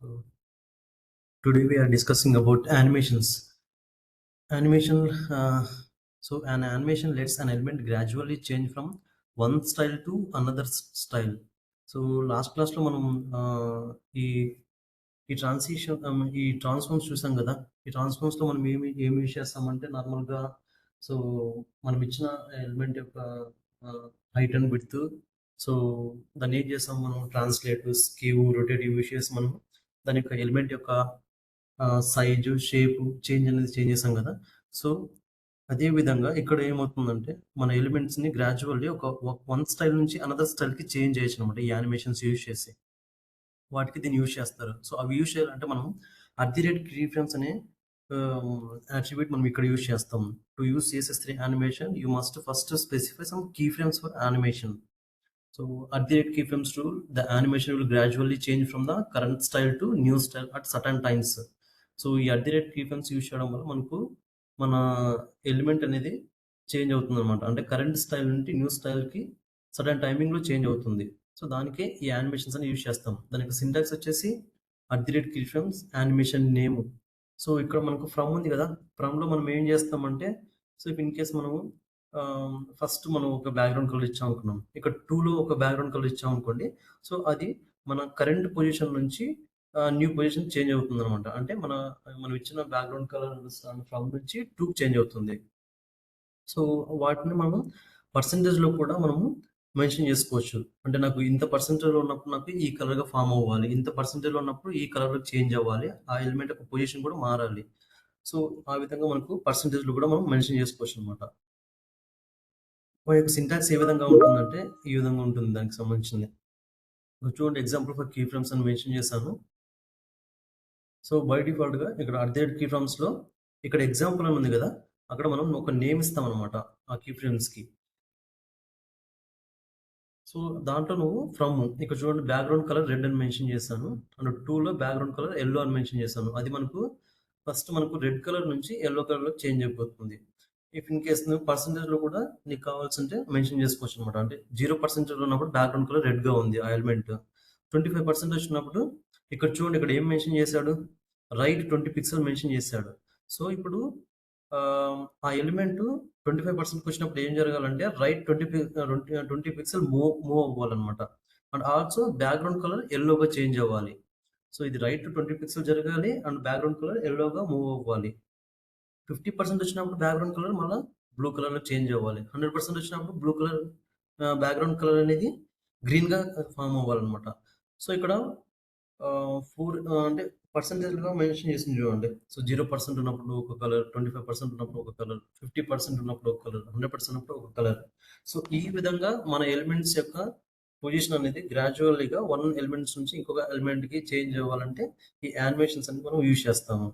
So today we are discussing about animations. Animation. So an animation lets an element gradually change from one style to another style. So last క్లాస్లో మనం ఈ ఈ transition ఈ transforms చూసాం కదా. ఈ ట్రాన్స్ఫార్మ్స్లో మనం ఏమి యూస్ చేస్తామంటే నార్మల్గా సో మనం ఇచ్చిన ఎలిమెంట్ యొక్క హైట్ అండ్ విడ్త్, సో దాన్ని ఏం చేస్తాం మనం ట్రాన్స్లేట్ స్కీవ్ రొటేట్ యూస్ చేసి మనం దాని యొక్క ఎలిమెంట్ యొక్క సైజు షేపు చేంజ్ చేసాం కదా. సో అదే విధంగా ఇక్కడ ఏమవుతుందంటే మన ఎలిమెంట్స్ని గ్రాడ్యువల్లీ ఒక వన్ స్టైల్ నుంచి అనదర్ స్టైల్కి చేంజ్ చేయొచ్చు అనమాట ఈ యానిమేషన్స్ యూజ్ చేసి. వాటికి దీన్ని యూజ్ చేస్తారు. సో అవి యూజ్ చేయాలంటే మనం @key frames అనే అట్రిబ్యూట్ మనం ఇక్కడ యూజ్ చేస్తాం. To use CSS3 animation you must first specify some keyframes for animation. So @keyframes rule, the animation will gradually change from the current style to new style at certain times. So ఈ @keyframes use చేయడం వల్ల మనకు మన element అనేది change అవుతుంది అనమాట. అంటే current style నుండి న్యూ స్టైల్కి సడన్ టైమింగ్లో చేంజ్ అవుతుంది. సో దానికే ఈ యానిమేషన్స్ అని యూజ్ చేస్తాం. దానికి సింటాక్స్ వచ్చేసి @keyframes యానిమేషన్ నేమ్. సో ఇక్కడ మనకు ఫ్రమ్ ఉంది కదా, ఫ్రమ్లో మనం ఏం చేస్తామంటే సో ఇఫ్ ఇన్ కేస్ మనము ఫస్ట్ మనం ఒక బ్యాక్గ్రౌండ్ కలర్ ఇచ్చాం అనుకున్నాం, ఇక్కడ 2లో ఒక బ్యాక్గ్రౌండ్ కలర్ ఇచ్చాం అనుకోండి. సో అది మన కరెంట్ పొజిషన్ నుంచి న్యూ పొజిషన్ చేంజ్ అవుతుంది అనమాట. అంటే మనం ఇచ్చిన బ్యాక్గ్రౌండ్ కలర్ ఫ్రమ్ నుంచి 2కి చేంజ్ అవుతుంది. సో వాటిని మనం పర్సంటేజ్లో కూడా మనము మెన్షన్ చేసుకోవచ్చు. అంటే నాకు ఇంత పర్సెంటేజ్లో ఉన్నప్పుడు నాకు ఈ కలర్గా ఫామ్ అవ్వాలి, ఇంత పర్సెంటేజ్లో ఉన్నప్పుడు ఈ కలర్లో చేంజ్ అవ్వాలి, ఆ ఎలిమెంట్ యొక్క పొజిషన్ కూడా మారాలి. సో ఆ విధంగా మనకు పర్సెంటేజ్లో కూడా మనం మెన్షన్ చేసుకోవచ్చు అనమాట. మన యొక్క సింటాక్స్ ఏ విధంగా ఉంటుందంటే ఈ విధంగా ఉంటుంది దానికి సంబంధించింది. చూడండి, ఎగ్జాంపుల్ ఫర్ కీ ఫ్రేమ్స్ అని మెన్షన్ చేశాను. సో బై డిఫాల్ట్గా ఇక్కడ key frames లో ఇక్కడ ఎగ్జాంపుల్ అని ఉంది కదా, అక్కడ మనం ఒక నేమ్ ఇస్తాం అనమాట ఆ కీ ఫ్రేమ్స్కి. సో దాంట్లో నువ్వు ఫ్రమ్ ఇక్కడ చూడండి బ్యాక్గ్రౌండ్ కలర్ రెడ్ అని మెన్షన్ చేశాను, అండ్ 2లో బ్యాక్గ్రౌండ్ కలర్ ఎల్లో అని మెన్షన్ చేశాను. అది ఫస్ట్ మనకు రెడ్ కలర్ నుంచి ఎల్లో కలర్లో చేంజ్ అయిపోతుంది. ఇఫ్ ఇన్ కేస్ నువ్వు పర్సంటేజ్లో కూడా నీకు కావాల్సింటే మెన్షన్ చేసుకోవచ్చు అనమాట. అంటే 0% ఉన్నప్పుడు బ్యాక్గ్రౌండ్ కలర్ రెడ్గా ఉంది ఆ ఎలిమెంట్, 25% వచ్చినప్పుడు ఇక్కడ చూడండి ఇక్కడ ఏం మెన్షన్ చేశాడు, రైట్ 20 పిక్సెల్ మెన్షన్ చేశాడు. సో ఇప్పుడు ఆ ఎలిమెంట్ 25% వచ్చినప్పుడు ఏం జరగాలంటే రైట్ 20 పిక్సెల్ మూవ్ అవ్వాలన్నమాట. అండ్ ఆల్సో బ్యాక్గ్రౌండ్ కలర్ ఎల్లోగా చేంజ్ అవ్వాలి. సో ఇది రైట్ 20 పిక్సెల్ జరగాలి అండ్ బ్యాక్గ్రౌండ్ కలర్ ఎల్లోగా మూవ్ అవ్వాలి. 50% వచ్చినప్పుడు బ్యాక్గ్రౌండ్ కలర్ మళ్ళీ బ్లూ కలర్లో చేంజ్ అవ్వాలి. 100% వచ్చినప్పుడు బ్లూ కలర్ బ్యాక్గ్రౌండ్ కలర్ అనేది గ్రీన్గా ఫామ్ అవ్వాలన్నమాట. సో ఇక్కడ 4 అంటే పర్సంటేజ్గా మెన్షన్ చేసింది చూడండి. సో 0% ఉన్నప్పుడు ఒక కలర్, 25% ఉన్నప్పుడు ఒక కలర్, 50% ఉన్నప్పుడు ఒక కలర్, 100% ఉన్నప్పుడు ఒక కలర్. సో ఈ విధంగా మన ఎలిమెంట్స్ యొక్క పొజిషన్ అనేది గ్రాడ్యువల్లీగా వన్ ఎలిమెంట్స్ నుంచి ఇంకొక ఎలిమెంట్కి చేంజ్ అవ్వాలంటే ఈ యానిమేషన్స్ అని మనం యూజ్ చేస్తాము.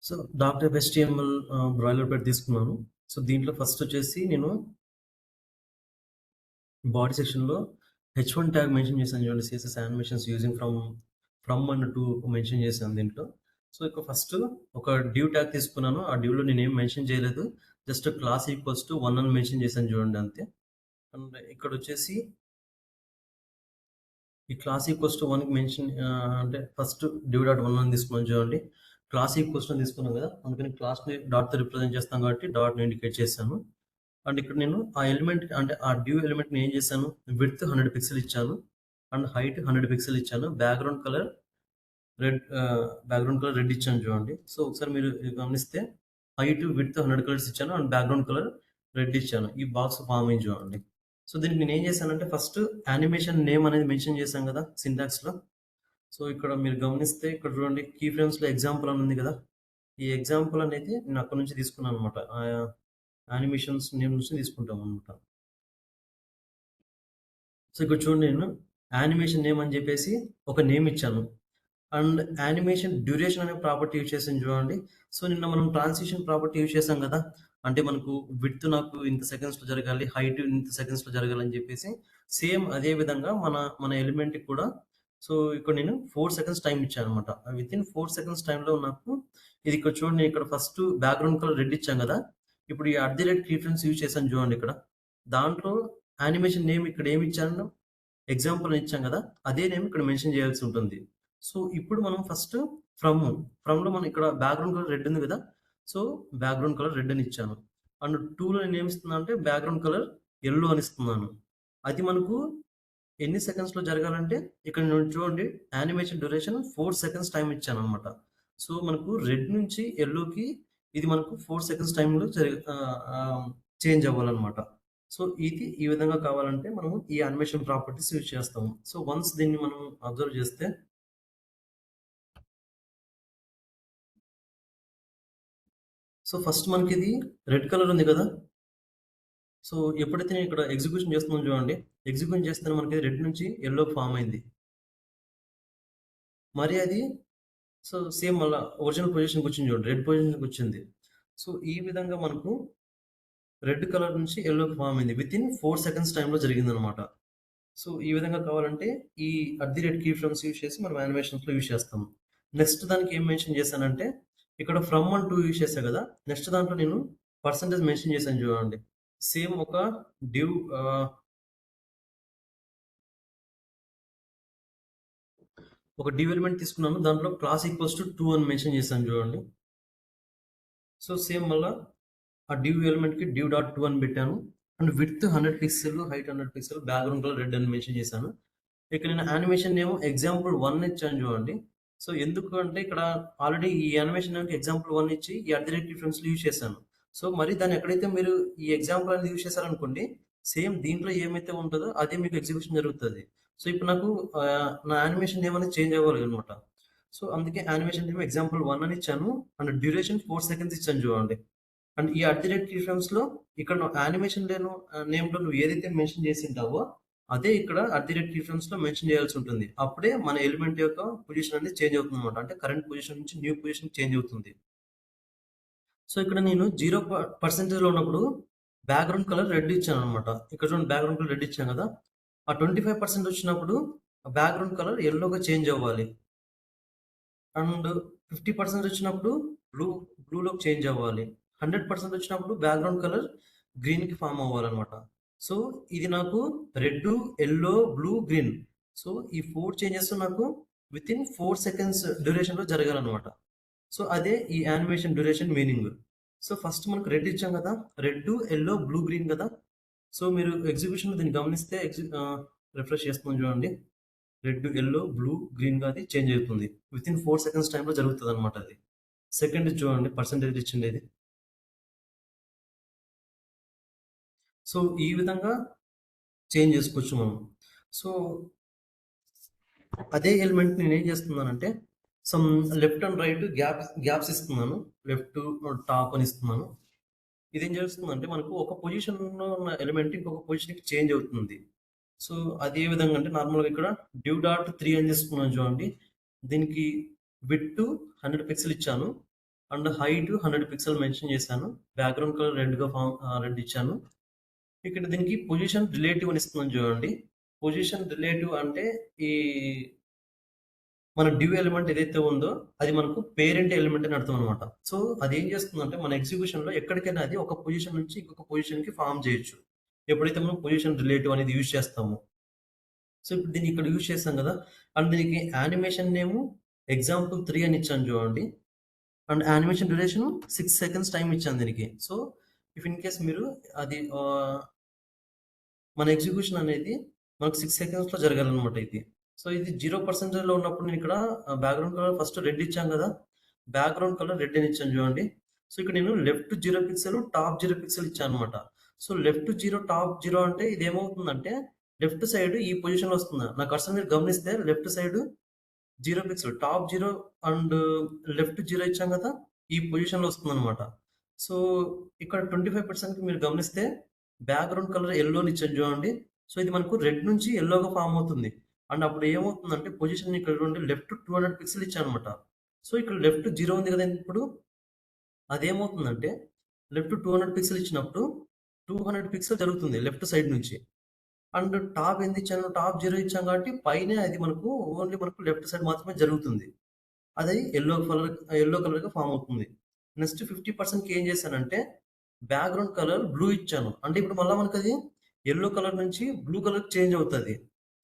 సో డాక్టర్ HTML బ్రాయిలర్ పెట్టి తీసుకున్నాను. సో దీంట్లో ఫస్ట్ వచ్చేసి నేను బాడీ సెక్షన్లో H1 ట్యాగ్ మెన్షన్ చేశాను చూడండి, CSS animations using from and to mention చేశాను దీంట్లో. సో ఇక ఫస్ట్ ఒక డ్యూ ట్యాగ్ తీసుకున్నాను. ఆ డ్యూలో నేను ఏం మెన్షన్ చేయలేదు, జస్ట్ క్లాస్ =1 అని మెన్షన్ చేశాను చూడండి, అంతే. అండ్ ఇక్కడ వచ్చేసి ఈ క్లాస్ =1కి మెన్షన్ అంటే ఫస్ట్ డ్యూ.1 అని తీసుకున్నాను చూడండి. క్లాస్ అని తీసుకున్నాం కదా, అందుకని క్లాస్ని డాట్తో రిప్రజెంట్ చేస్తాం కాబట్టి డాట్ని ఇండికేట్ చేశాను. అండ్ ఇక్కడ నేను ఆ ఎలిమెంట్ అంటే ఆ డ్యూ ఎలిమెంట్ని ఏం చేశాను, విడ్త్ 100 పిక్సెల్ ఇచ్చాను అండ్ హైట్ 100 పిక్సెల్ ఇచ్చాను. బ్యాక్గ్రౌండ్ కలర్ రెడ్ ఇచ్చాను చూడండి. సో ఒకసారి మీరు గమనిస్తే హైట్ విడ్త్ 100 కలర్స్ ఇచ్చాను అండ్ బ్యాక్గ్రౌండ్ కలర్ రెడ్ ఇచ్చాను. ఈ బాక్స్ ఫామ్ అయింది చూడండి. సో దీనికి నేను ఏం చేశానంటే ఫస్ట్ యానిమేషన్ నేమ్ అనేది మెన్షన్ చేశాను కదా సింటాక్స్లో. సో ఇక్కడ మీరు గమనిస్తే ఇక్కడ చూడండి కీ ఫ్రేమ్స్లో ఎగ్జాంపుల్ అని ఉంది కదా, ఈ ఎగ్జాంపుల్ అనేది నేను అక్కడ నుంచి తీసుకున్నాను అనమాట. యానిమేషన్స్ నేమ్ నుంచి తీసుకుంటాం అనమాట. సో ఇక్కడ చూడండి నేను యానిమేషన్ నేమ్ అని చెప్పేసి ఒక నేమ్ ఇచ్చాను అండ్ యానిమేషన్ డ్యూరేషన్ అనే ప్రాపర్టీ యూజ్ చేసాను చూడండి. సో నిన్న మనం ట్రాన్సిషన్ ప్రాపర్టీ యూజ్ చేసాం కదా, అంటే మనకు విడ్త్ నాకు ఇంత సెకండ్స్‌లో జరగాలి, హైట్ ఇంత సెకండ్స్‌లో జరగాలని జెప్పేసి సేమ్ అదే విధంగా మన ఎలిమెంట్‌కి కూడా సో, ఇక్కడ నేను 4 సెకండ్స్ టైమ్ ఇచ్చాననమాట. వితిన్ 4 సెకండ్స్ టైమ్‌లో నాకు ఇది ఇక్కడ చూడండి నేనిక్కడ ఫస్ట్ బ్యాక్‌గ్రౌండ్ కలర్ రెడ్ ఇచ్చాను గదా! ఇప్పుడు ఈ at the rate reference use చేశాను చూడండి ఇక్కడ. దాంట్లో యానిమేషన్ నేమ్ ఇక్కడ ఏమిచ్చాను? ఎగ్జాంపుల్ అని ఇచ్చాం గదా! అదే నేమ్ ఇక్కడ మెన్షన్ చేయాల్సి ఉంటుంది. సో, ఇప్పుడు మనం ఫస్ట్ ఫ్రమ్, ఫ్రమ్‌లో మనం ఇక్కడ బ్యాక్‌గ్రౌండ్ కలర్ రెడ్ ఉంది గదా! సో, బ్యాక్‌గ్రౌండ్ కలర్ రెడ్ అని ఇచ్చాను. అండ్ 2లో నేనేమిస్తున్నా అంటే బ్యాక్‌గ్రౌండ్ కలర్ యెల్లో అని ఇస్తున్నాను. అది మనకు ఎన్ని సెకండ్స్‌లో జరగాలంటే ఇక్కడ చూడండి యానిమేషన్ డ్యూరేషన్ 4 సెకండ్స్ టైమ్ ఇచ్చాననమాట. సో, మనకు రెడ్ నుంచి యెల్లోకి ఇది మనకు 4 సెకండ్స్ టైమ్‌లో చేంజ్ అవ్వాలనమాట. సో, ఇది ఈ విధంగా కావాలంటే మనము ఈ యానిమేషన్ ప్రాపర్టీస్ యూజ్ చేస్తాము. సో, వన్స్ దీన్ని మనం అబ్జర్వ్ చేస్తే సో, ఫస్ట్ మనకిది రెడ్ కలర్ ఉంది కదా! సో, ఎప్పుడైతే నేను ఇక్కడ ఎగ్జిక్యూషన్ చేస్తున్నానో చూడండి. ఎగ్జిక్యూషన్ చేస్తేనే మనకి రెడ్ నుంచి యెల్లోకి ఫార్మ్ అయింది. మరి అది సో, సేమ్ మళ్ళా ఒరిజినల్ పొజిషన్‌కొచ్చింది చూడండి. రెడ్ పొజిషన్‌కొచ్చింది. సో, ఈ విధంగా మనకు రెడ్ కలర్ నుంచి యెల్లోకి ఫార్మ్ అయింది. వితిన్ 4 సెకండ్స్ టైమ్‌లో జరిగిందనమాట. సో, ఈ విధంగా కావాలంటే ఈ at the rate key frames use చేసి మనం యానిమేషన్స్‌లో యూజ్ చేస్తాం. నెక్స్ట్ దానికి ఏం మెన్షన్ చేశానంటే ఇక్కడ ఫ్రమ్ అండ్ టు యూజ్ చేశా కదా! నెక్స్ట్ దాంట్లో నేను పర్సెంటేజ్ మెన్షన్ చేశాను చూడండి. సేమ్ ఒక డివ్ ఒక డివ్ ఎలిమెంట్ తీసుకున్నాను. దాంట్లో క్లాస్ ఈక్వల్స్ టు 2 అని మెన్షన్ చేశాను చూడండి. సో, సేమ్ మళ్ళా ఆ డివ్ ఎలిమెంట్‌కి డివ్ డాట్ 2 అని పెట్టాను. And width 100 pixel, height 100 pixel, background colour red అని మెన్షన్ చేశాను. ఇక్కడ నేను యానిమేషన్ నేమ్ ఎగ్జాంపుల్ 1 ఇచ్చాను చూడండి. సో, ఎందుకు అంటే ఇక్కడ ఆల్రెడీ ఈ యానిమేషన్ నేమ్‌కి ఎగ్జాంపుల్ 1 ఇచ్చి ఈ అట్ ది రేట్ రిఫరెన్స్‌లో యూజ్ చేశాను. సో, మరి దాన్ని ఎక్కడైతే మీరు ఈ ఎగ్జాంపుల్ అనేది యూజ్ చేశారనుకోండి, సేమ్ దీంట్లో ఏమైతే ఉంటదో అదే మీకు ఎగ్జిక్యూషన్ జరుగుతది. సో, ఇప్పుడు నాకు నా యానిమేషన్ నేమ్ అనేది చేంజ్ అవ్వాలనమాట. సో, అందుకే యానిమేషన్ నేమ్ ఎగ్జాంపుల్ 1 అని ఇచ్చాను. అండ్ డ్యూరేషన్ 4 సెకండ్స్ ఇచ్చాను చూడండి. అండ్ ఈ అట్ ది రేట్ రిఫరెన్స్‌లో ఇక్కడ నువ్వు యానిమేషన్ నేమ్‌లో నువ్వు ఏదైతే మెన్షన్ చేసింటావో, అదే ఇక్కడ అట్ ది రేట్ రిఫరెన్స్‌లో మెన్షన్ చేయాల్సి ఉంటుంది. అప్పుడే మన ఎలిమెంట్ యొక్క పొజిషన్ అనేది చేంజ్ అవుతుందన్నమాట. అంటే కరెంట్ పొజిషన్ నుంచి న్యూ పొజిషన్‌కి చేంజ్ అవుతుంది. సో, ఇక్కడ నేను 0% ఉన్నప్పుడు బ్యాక్‌గ్రౌండ్ కలర్ రెడ్ ఇచ్చానన్నమాట. ఇక్కడ చూడండి బ్యాక్‌గ్రౌండ్ కలర్ రెడ్ ఇచ్చాను కదా! ఆ 25% వచ్చినప్పుడు బ్యాక్‌గ్రౌండ్ కలర్ యెల్లోగా చేంజ్ అవ్వాలి. అండ్ 50% వచ్చినప్పుడు బ్లూ బ్లూలోకి చేంజ్ అవ్వాలి. 100% వచ్చినప్పుడు బ్యాక్‌గ్రౌండ్ కలర్ గ్రీన్‌కి ఫార్మ్ అవ్వాలన్నమాట. సో, ఇది నాకు red, yellow, blue, green. So, ఈ 4 చేంజెస్ నాకు వితిన్ 4 సెకండ్స్ డ్యూరేషన్‌లో జరగాలన్నమాట. సో, అదే ఈ animation duration meaning. So, first మనకు రెడ్ ఇచ్చాం కదా! రెడ్డు, యెల్లో, బ్లూ, గ్రీన్ కదా! సో, మీరు ఎగ్జిక్యూషన్‌లో దీన్ని గమనిస్తే రిఫ్రెష్ చేస్తున్నాను చూడండి. రెడ్, యెల్లో, బ్లూ, గ్రీన్‌గా అది చేంజ్ అవుతుంది. వితిన్ 4 సెకండ్స్ టైమ్‌లో జరుగుతదనమాట అది. సెకండ్ చూడండి పర్సెంటేజ్ ఇచ్చిండేది. సో, ఈ విధంగా చేంజ్ చేసుకోవచ్చు మనం. సో, అదే ఎలిమెంట్ నేనేం చేస్తున్నానంటే, some left and right gaps ఇస్తున్నాను. లెఫ్ట్, టాప్ అని ఇస్తున్నాను. ఇదేం చేస్తుందంటే మనకు ఒక పొజిషన్‌లో ఉన్న ఎలిమెంట్ ఇంకొక పొజిషన్‌కి చేంజ్ అవుతుంది. సో, అది ఏ విధంగా అంటే నార్మల్‌గా ఇక్కడ డ్యూ డాట్ 3 అని తీసుకున్నాను చూడండి. దీనికి విడ్త్ 100 పిక్సెల్ ఇచ్చాను. అండ్ హైట్ 100 పిక్సెల్ మెన్షన్ చేశాను. బ్యాక్‌గ్రౌండ్ కలర్ రెడ్ ఇచ్చాను. ఇక్కడ దీనికి పొజిషన్ రిలేటివ్ అని ఇస్తున్నాను చూడండి. పొజిషన్ రిలేటివ్ అంటే ఈ మన డ్యూ ఎలిమెంట్ ఏదైతే ఉందో అది మనకు పేరెంట్ ఎలిమెంట్ అని అర్థం అనమాట. సో, అదేం చేస్తుందంటే మన ఎగ్జిక్యూషన్‌లో ఎక్కడికైనా అది ఒక పొజిషన్ నుంచి ఇంకొక పొజిషన్‌కి ఫార్మ్ చేయొచ్చు. ఎప్పుడైతే మనం పొజిషన్ రిలేటివ్ అనేది యూజ్ చేస్తామో. సో, ఇప్పుడు దీన్ని ఇక్కడ యూజ్ చేసాం కదా! అండ్ దీనికి యానిమేషన్ నేము ఎగ్జాంపుల్ 3 అని ఇచ్చాను చూడండి. And animation duration 6 seconds time ఇచ్చాను దీనికి. సో, ఇఫ్ ఇన్ కేస్ మీరు అది మన ఎగ్జిక్యూషన్ అనేది మనకు 6 సెకండ్స్‌లో జరగాలనమాట ఇది. సో, ఇది 0%లో ఉన్నప్పుడు నేనిక్కడ బ్యాక్‌గ్రౌండ్ కలర్ ఫస్ట్ రెడ్ ఇచ్చాను గదా! బ్యాక్‌గ్రౌండ్ కలర్ రెడ్ అని ఇచ్చాను చూడండి. సో, ఇక్కడ నేను లెఫ్ట్ 0 పిక్సెల్, టాప్ 0 పిక్సెల్ ఇచ్చాననమాట. సో, లెఫ్ట్ 0, టాప్ 0 అంటే ఇదేమవుతుందంటే లెఫ్ట్ సైడ్ ఈ పొజిషన్‌లో వస్తుంది. నా కర్సర్ మీరు గమనిస్తే left side 0 pixel, top 0 and left 0 ఇచ్చాం గదా! ఈ పొజిషన్‌లో వస్తుందనమాట. సో, ఇక్కడ 25%కి మీరు గమనిస్తే బ్యాక్‌గ్రౌండ్ కలర్ యెల్లోని ఇచ్చాను చూడండి. సో, ఇది మనకు రెడ్ నుంచి యెల్లోగా ఫార్మ్ అవుతుంది. అండ్ అప్పుడు ఏమవుతుందంటే పొజిషన్ ఇక్కడ చూడండి లెఫ్ట్ 200 పిక్సెల్ ఇచ్చాననమాట. సో, ఇక్కడ లెఫ్ట్ 0 ఉంది గదా! ఇప్పుడు అదేమవుతుందంటే లెఫ్ట్ 200 పిక్సెల్ ఇచ్చినప్పుడు 200 పిక్సెల్ జరుగుతుంది లెఫ్ట్ సైడ్ నుంచి. అండ్ టాప్ ఎంత ఇచ్చాను? టాప్ 0 ఇచ్చాం కాబట్టి పైనే అది మనకు ఓన్లీ మనకు లెఫ్ట్ సైడ్ మాత్రమే జరుగుతుంది. అది యెల్లో కలర్‌గా ఫార్మ్ అవుతుంది. నెక్స్ట్ 50%కి ఏం చేశానంటే బ్యాక్‌గ్రౌండ్ కలర్ బ్లూ ఇచ్చాను. అంటే ఇప్పుడు మళ్ళా మనకది యెల్లో కలర్ నుంచి బ్లూ కలర్‌కి చేంజ్ అవుతది.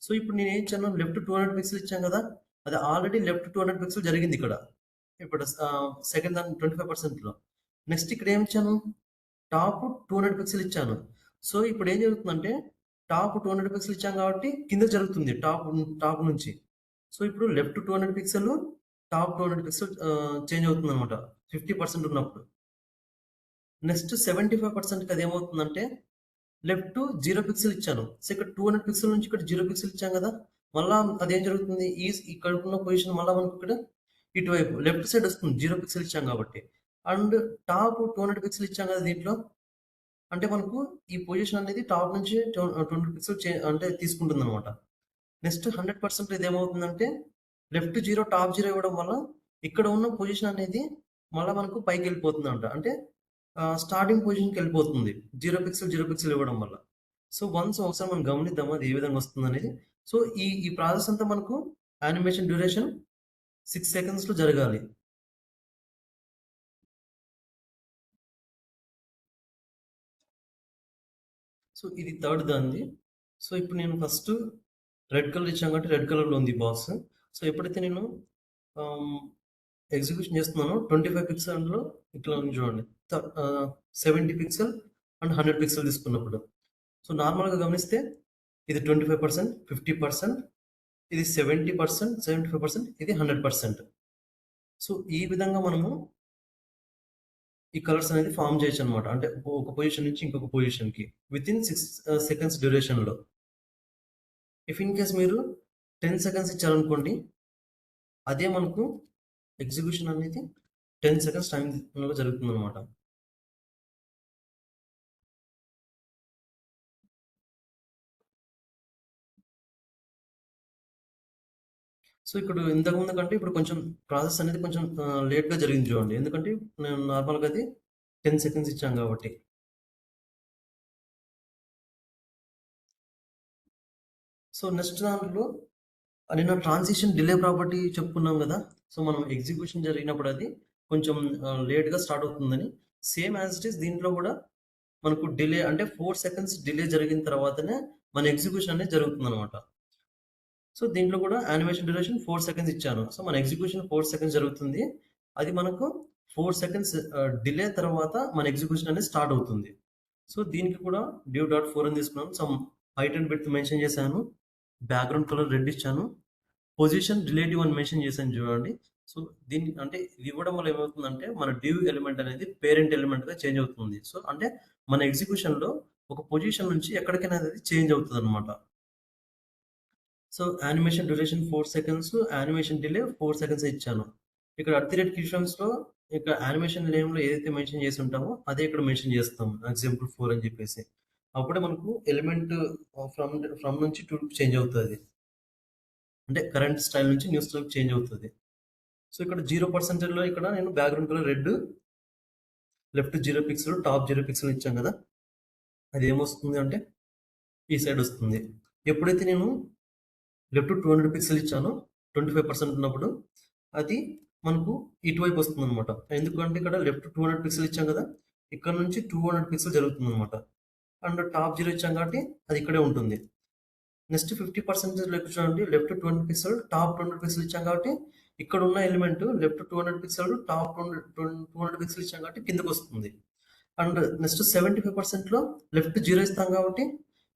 సో, ఇప్పుడు నేనేం ఇచ్చాను లెఫ్ట్ 200 పిక్సెల్ ఇచ్చాం కదా! అది ఆల్రెడీ లెఫ్ట్ 200 పిక్సెల్ జరిగిందిక్కడ. ఇప్పుడు సెకండ్ దాని 25%లో. నెక్స్ట్ ఇక్కడ ఏమిచ్చాను? టాప్ 200 పిక్సెల్ ఇచ్చాను. సో, ఇప్పుడు ఏం జరుగుతుందంటే టాప్ 200 పిక్సెల్ ఇచ్చాం కాబట్టి కింద జరుగుతుంది టాప్ నుంచి. సో, ఇప్పుడు left 200 pixel, top 200 pixel change అవుతుందనమాట. 50% ఉన్నప్పుడు. నెక్స్ట్ 75%కి అదేమవుతుందంటే లెఫ్ట్ 0 పిక్సెల్ ఇచ్చాను. సో, ఇక్కడ 200 పిక్సెల్ నుంచి ఇక్కడ 0 పిక్సెల్ ఇచ్చాం కదా! మళ్ళా అదేం జరుగుతుంది? ఇక్కడున్న పొజిషన్ మళ్ళా మనకి ఇక్కడ ఇటువైపు లెఫ్ట్ సైడ్ వస్తుంది. 0 పిక్సెల్ ఇచ్చాం కాబట్టి. అండ్ టాప్ 200 పిక్సెల్ ఇచ్చాం కదా దీంట్లో. అంటే మనకు ఈ పొజిషన్ అనేది టాప్ నుంచి 20 పిక్సెల్ అంటే తీసుకుంటుందనమాట. నెక్స్ట్ 100% ఇదేమవుతుందంటే లెఫ్ట్ 0, టాప్ 0 ఇవ్వడం వల్ల ఇక్కడ ఉన్న పొజిషన్ అనేది మళ్ళా మనకు పైకెళ్ళిపోతుందంట. అంటే స్టార్టింగ్ పొజిషన్‌కెళ్ళిపోతుంది. 0 పిక్సెల్ ఇవ్వడం వల్ల. సో, వన్స్ ఒకసారి మనం గమనిద్దాము అది ఏ విధంగా వస్తుందనేది. సో, ఈ ప్రాసెస్ అంతా మనకు యానిమేషన్ డ్యూరేషన్ 6 సెకండ్స్‌లో జరగాలి. సో, ఇది థర్డ్ దానిది. సో, ఇప్పుడు నేను ఫస్ట్ రెడ్ కలర్ ఇచ్చాం కాబట్టి రెడ్ కలర్‌లో ఉంది బాక్స్. సో, ఎప్పుడైతే నేను ఆహ్, ఎగ్జిక్యూషన్ చేస్తున్నానో 25 పిక్సెల్‌లో ఇట్లా ఉంది చూడండి. 70 పిక్సెల్ అండ్ 100 పిక్సెల్ తీసుకున్నప్పుడు. సో, నార్మల్‌గా గమనిస్తే ఇది 25%, 50%, ఇది 70%, 75%, ఇది 100%. సో, ఈ విధంగా మనము ఈ కలర్స్ అనేది ఫార్మ్ చేయొచ్చనమాట. అంటే ఒక పొజిషన్ నుంచి ఇంకొక పొజిషన్‌కి వితిన్ 6 సెకండ్స్ డ్యూరేషన్‌లో. ఇఫ్ ఇన్ కేస్ మీరు 10 సెకండ్స్ ఇచ్చారనుకోండి, అదే మనకు ఎగ్జిక్యూషన్ అనేది 10 సెకండ్స్ టైంలో జరుగుతుందనమాట. సో, ఇప్పుడు ఇంతకుముందు కంటే ఇప్పుడు కొంచెం ప్రాసెస్ అనేది కొంచెం లేట్‌గా జరిగింది చూడండి. ఎందుకంటే నేను నార్మల్‌గా అది 10 సెకండ్స్ ఇచ్చాను కాబట్టి. సో, నెక్స్ట్ దాంట్లో నిన్న ట్రాన్సిషన్ డిలే ప్రాపర్టీ చెప్పుకున్నాం గదా! సో, మనం ఎగ్జిక్యూషన్ జరిగినప్పుడు అది కొంచెం లేట్‌గా స్టార్ట్ అవుతుందని. సేమ్ యాజ్ ఇట్ ఈస్ దీంట్లో గూడా మనకు డిలే అంటే 4 సెకండ్స్ డిలే జరిగిన తర్వాతనే మన ఎగ్జిక్యూషన్ అనేది జరుగుతుందనమాట. సో, దీంట్లో కూడా యానిమేషన్ డ్యూరేషన్ 4 సెకండ్స్ ఇచ్చాను. సో, మన ఎగ్జిక్యూషన్ 4 సెకండ్స్ జరుగుతుంది. అది మనకు 4 సెకండ్స్ డిలే తర్వాత మన ఎగ్జిక్యూషన్ అనేది స్టార్ట్ అవుతుంది. సో, దీనికి కూడా div.4 అని తీసుకున్నాను. Some height and width mention చేశాను. బ్యాక్‌గ్రౌండ్ కలర్ రెడ్ ఇచ్చాను. పొజిషన్ రిలేటివ్ అని మెన్షన్ చేశాను చూడండి. సో, దీన్ని అంటే ఇది ఇవ్వడం వల్ల ఏమవుతుందంటే మన డివ్ ఎలిమెంట్ అనేది పేరెంట్ ఎలిమెంట్‌గా చేంజ్ అవుతుంది. సో, అంటే మన ఎగ్జిక్యూషన్‌లో ఒక పొజిషన్ నుంచి ఎక్కడికైనా అది చేంజ్ అవుతదనమాట. So, animation duration 4 seconds, animation delay 4 సెకండ్సే ఇచ్చాను. ఇక్కడ @ కీఫ్రేమ్స్‌లో ఇక్కడ యానిమేషన్ నేమ్‌లో ఏదైతే మెన్షన్ చేసి ఉంటామో, అదే ఇక్కడ మెన్షన్ చేస్తాం. ఎగ్జాంపుల్ 4 అని చెప్పేసి. అప్పుడే మనకు ఎలిమెంట్ ఫ్రమ్ నుంచి టుకి చేంజ్ అవుతది. అంటే కరెంట్ స్టైల్ నుంచి న్యూ స్టైల్‌కి చేంజ్ అవుతది. సో, ఇక్కడ 0%లో ఇక్కడ నేను background colour red, left 0 pixel, top 0 pixel ఇచ్చాను కదా! అది ఏమొస్తుంది అంటే ఈ సైడ్ వస్తుంది. ఎప్పుడైతే నేను లెఫ్ట్ 200 పిక్సెల్ ఇచ్చాను. 25% ఉన్నప్పుడు అది మనకు ఇటువైపు వస్తుందనమాట. ఎందుకంటే ఇక్కడ లెఫ్ట్ 200 పిక్సెల్ ఇచ్చాం కదా! ఇక్కడ నుంచి 200 పిక్సెల్ జరుగుతుందనమాట. అండ్ టాప్ 0 ఇచ్చాం కాబట్టి అది ఇక్కడే ఉంటుంది. నెక్స్ట్ 50% లెఫ్ట్ చూడండి. లెఫ్ట్ 20 పిక్సెల్, టాప్ 200 పిక్సెల్ ఇచ్చాం కాబట్టి ఇక్కడ ఉన్న element left 200 pixel, top 200 pixel ఇచ్చాం కాబట్టి కిందకొస్తుంది. అండ్ నెక్స్ట్ 75%లో లెఫ్ట్ 0 ఇస్తాం కాబట్టి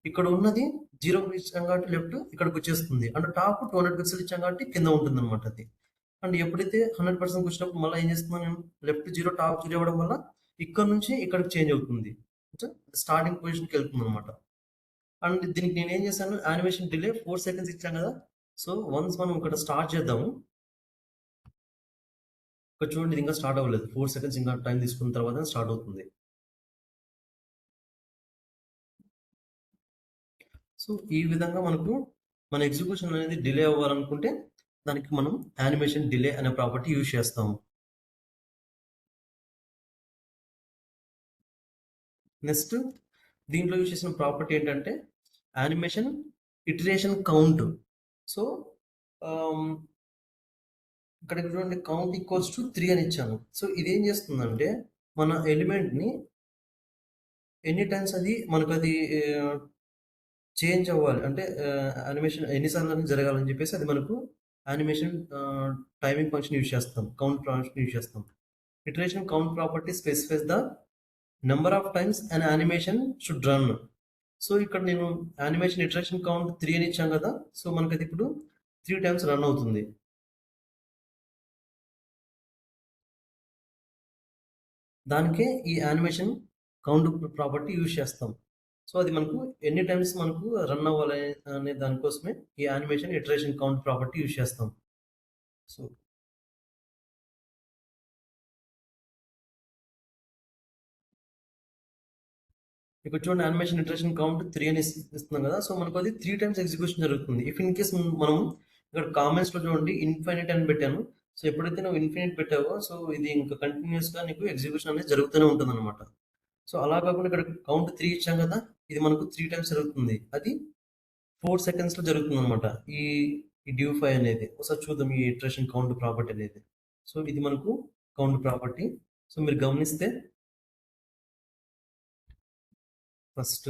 ఇక్కడ ఉన్నది 0 ఇచ్చాం కాబట్టి లెఫ్ట్ ఇక్కడికొచ్చేస్తుంది. అండ్ టాప్ 200 పిక్సెల్ ఇచ్చాం కాబట్టి కింద ఉంటుందన్నమాట అది. అండ్ ఎప్పుడైతే 100% వచ్చినప్పుడు మళ్ళీ ఏం చేస్తున్నాను నేను లెఫ్ట్ 0 టాప్ 0 ఇవ్వడం వల్ల ఇక్కడ నుంచి ఇక్కడికి చేంజ్ అవుతుంది. అంటే స్టార్టింగ్ పొజిషన్‌కి వెళ్తుందన్నమాట. అండ్ దీనికి నేనేం చేశాను యానిమేషన్ డిలే 4 సెకండ్స్ ఇచ్చాను కదా! సో, వన్స్ మనం ఇక్కడ స్టార్ట్ చేద్దాము. ఇక్కడ చూడండి ఇది ఇంకా స్టార్ట్ అవ్వలేదు. 4 సెకండ్స్ ఇంకా టైం తీసుకున్న తర్వాత స్టార్ట్ అవుతుంది. సో, ఈ విధంగా మనకు మన ఎగ్జిక్యూషన్ అనేది డిలే అవ్వాలనుకుంటే, దానికి మనం యానిమేషన్ డిలే అనే ప్రాపర్టీ యూజ్ చేస్తాము. నెక్స్ట్ దీంట్లో యూజ్ చేసిన ప్రాపర్టీ ఏంటంటే యానిమేషన్ ఇటరేషన్ కౌంట్. సో ఇక్కడ చూడండి, కౌంట్ ఈక్వల్స్ టు 3 అని ఇచ్చాను. సో ఇది ఏం చేస్తుందంటే మన ఎలిమెంట్ని ఎన్ని టైమ్స్ అది మనకు అది చేంజ్ అవ్వాలి అంటే యానిమేషన్ ఎన్నిసార్లు అని జరగాలని చెప్పేసి అది మనకు యానిమేషన్ టైమింగ్ ఫంక్షన్ యూజ్ చేస్తాం, కౌంట్ ఫంక్షన్ యూజ్ చేస్తాం. Iteration count property specifies the number of times and animation should run. So ఇక్కడ నేను యానిమేషన్ ఇటరేషన్ కౌంట్ 3 అని ఇచ్చాం కదా, సో మనకి అది ఇప్పుడు 3 టైమ్స్ రన్ అవుతుంది. దానికే ఈ యానిమేషన్ కౌంట్ ప్రాపర్టీ యూజ్ చేస్తాం. సో అది మనకు ఎన్ని టైమ్స్ మనకు రన్ అవ్వాలి అనే దానికోసమే ఈ animation iteration count property use చేస్తాం. సో ఇక్కడ చూడండి, యానిమేషన్ ఇటరేషన్ కౌంట్ 3 అని ఇస్తున్నాం కదా, సో మనకు అది 3 టైమ్స్ ఎగ్జిక్యూషన్ జరుగుతుంది. ఇఫ్ ఇన్ కేస్ మనం ఇక్కడ కామెంట్స్లో చూడండి ఇన్ఫినిట్ అని పెట్టాను. సో ఎప్పుడైతే నువ్వు ఇన్ఫినిట్ పెట్టావో సో ఇది ఇంకా కంటిన్యూస్గా నీకు ఎగ్జిక్యూషన్ అనేది జరుగుతూనే ఉంటుంది అనమాట. సో అలా కాకుండా ఇక్కడ కౌంట్ 3 ఇచ్చాం కదా, ఇది మనకు 3 టైమ్స్ జరుగుతుంది. అది 4 సెకండ్స్లో జరుగుతుంది అనమాట. ఈ ఈ డ్యూ ఫై అనేది ఒకసారి చూద్దాం, ఈ ఇటరేషన్ కౌంట్ ప్రాపర్టీ అనేది. సో ఇది మనకు కౌంట్ ప్రాపర్టీ. సో మీరు గమనిస్తే ఫస్ట్,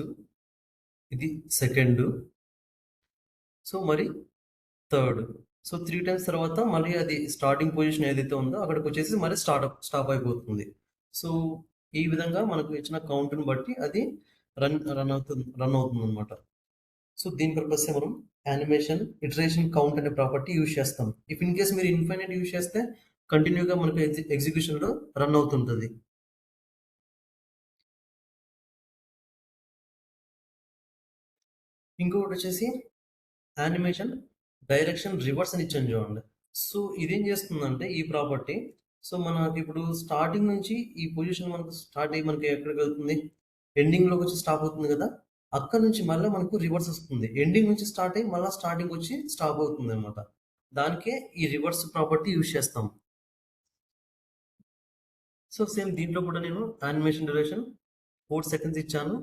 ఇది సెకండ్, సో మరి థర్డ్. సో 3 టైమ్స్ తర్వాత మళ్ళీ అది స్టార్టింగ్ పొజిషన్ ఏదైతే ఉందో అక్కడికి వచ్చేసి మరి స్టాప్ అయిపోతుంది. సో ఈ విధంగా మనకు ఇచ్చిన కౌంట్ని బట్టి అది రన్ అవుతుంది అనమాట. సో దీని పర్పస్ మనం యానిమేషన్ ఇటరేషన్ కౌంట్ అనే ప్రాపర్టీ యూజ్ చేస్తాం. ఇఫ్ ఇన్ కేస్ మీరు ఇన్ఫైనైట్ యూజ్ చేస్తే కంటిన్యూగా మనకు ఎగ్జిక్యూషన్లో రన్ అవుతుంటుంది. ఇంకొకటి వచ్చేసి యానిమేషన్ డైరెక్షన్ రివర్స్ అని ఇచ్చాను చూడండి. సో ఇదేం చేస్తుందంటే ఈ ప్రాపర్టీ, సో మనకి ఇప్పుడు స్టార్టింగ్ నుంచి ఈ పొజిషన్ మనకు స్టార్ట్ అయ్యి మనకి ఎక్కడికి వెళ్తుంది, ఎండింగ్లోకి వచ్చి స్టాప్ అవుతుంది కదా, అక్కడ నుంచి మళ్ళీ మనకు రివర్స్ వస్తుంది. ఎండింగ్ నుంచి స్టార్ట్ అయ్యి మళ్ళీ స్టార్టింగ్ వచ్చి స్టాప్ అవుతుంది అనమాట. దానికే ఈ రివర్స్ ప్రాపర్టీ యూజ్ చేస్తాం. సో సేమ్ దీంట్లో కూడా నేను యానిమేషన్ డ్యూరేషన్ 4 సెకండ్స్ ఇచ్చాను.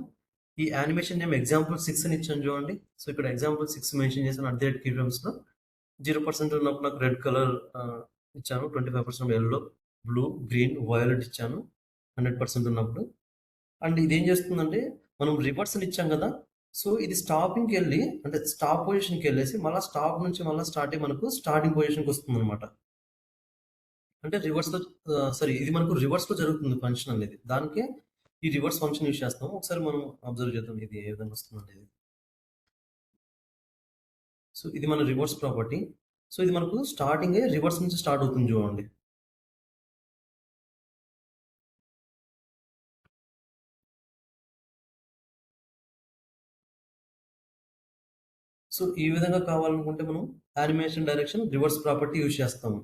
ఈ యానిమేషన్ నేమ్ ఎగ్జాంపుల్ 6 అని ఇచ్చాను చూడండి. సో ఇక్కడ ఎగ్జాంపుల్ 6 మెన్షన్ చేశాను అట్ ది రేట్ కీఫ్రేమ్స్లో. 0% ఉన్నప్పుడు నాకు రెడ్ కలర్ ఇచ్చాను, 25% ఎల్లో, బ్లూ, గ్రీన్, వయోలెట్ ఇచ్చాను 100% ఉన్నప్పుడు. అండ్ ఇది ఏం చేస్తుందంటే మనం రివర్స్ అని ఇచ్చాం కదా, సో ఇది స్టాపింగ్కి వెళ్ళి అంటే స్టాప్ పొజిషన్కి వెళ్ళేసి మళ్ళీ స్టాప్ నుంచి మళ్ళీ స్టార్ట్ అయ్యి మనకు స్టార్టింగ్ పొజిషన్కి వస్తుంది అనమాట. అంటే రివర్స్లో సారీ, ఇది మనకు రివర్స్లో జరుగుతుంది ఫంక్షన్ అనేది. దానికే ఈ రివర్స్ ఫంక్షన్ యూజ్ చేస్తాము. ఒకసారి మనం అబ్జర్వ్ చేద్దాం ఇది ఏ విధంగా వస్తుంది అనేది. సో ఇది మన రివర్స్ ప్రాపర్టీ. సో ఇది మనకు స్టార్టింగే రివర్స్ నుంచి స్టార్ట్ అవుతుంది చూడండి. సో ఈ విధంగా కావాలనుకుంటే మనం animation direction reverse property use చేస్తాము.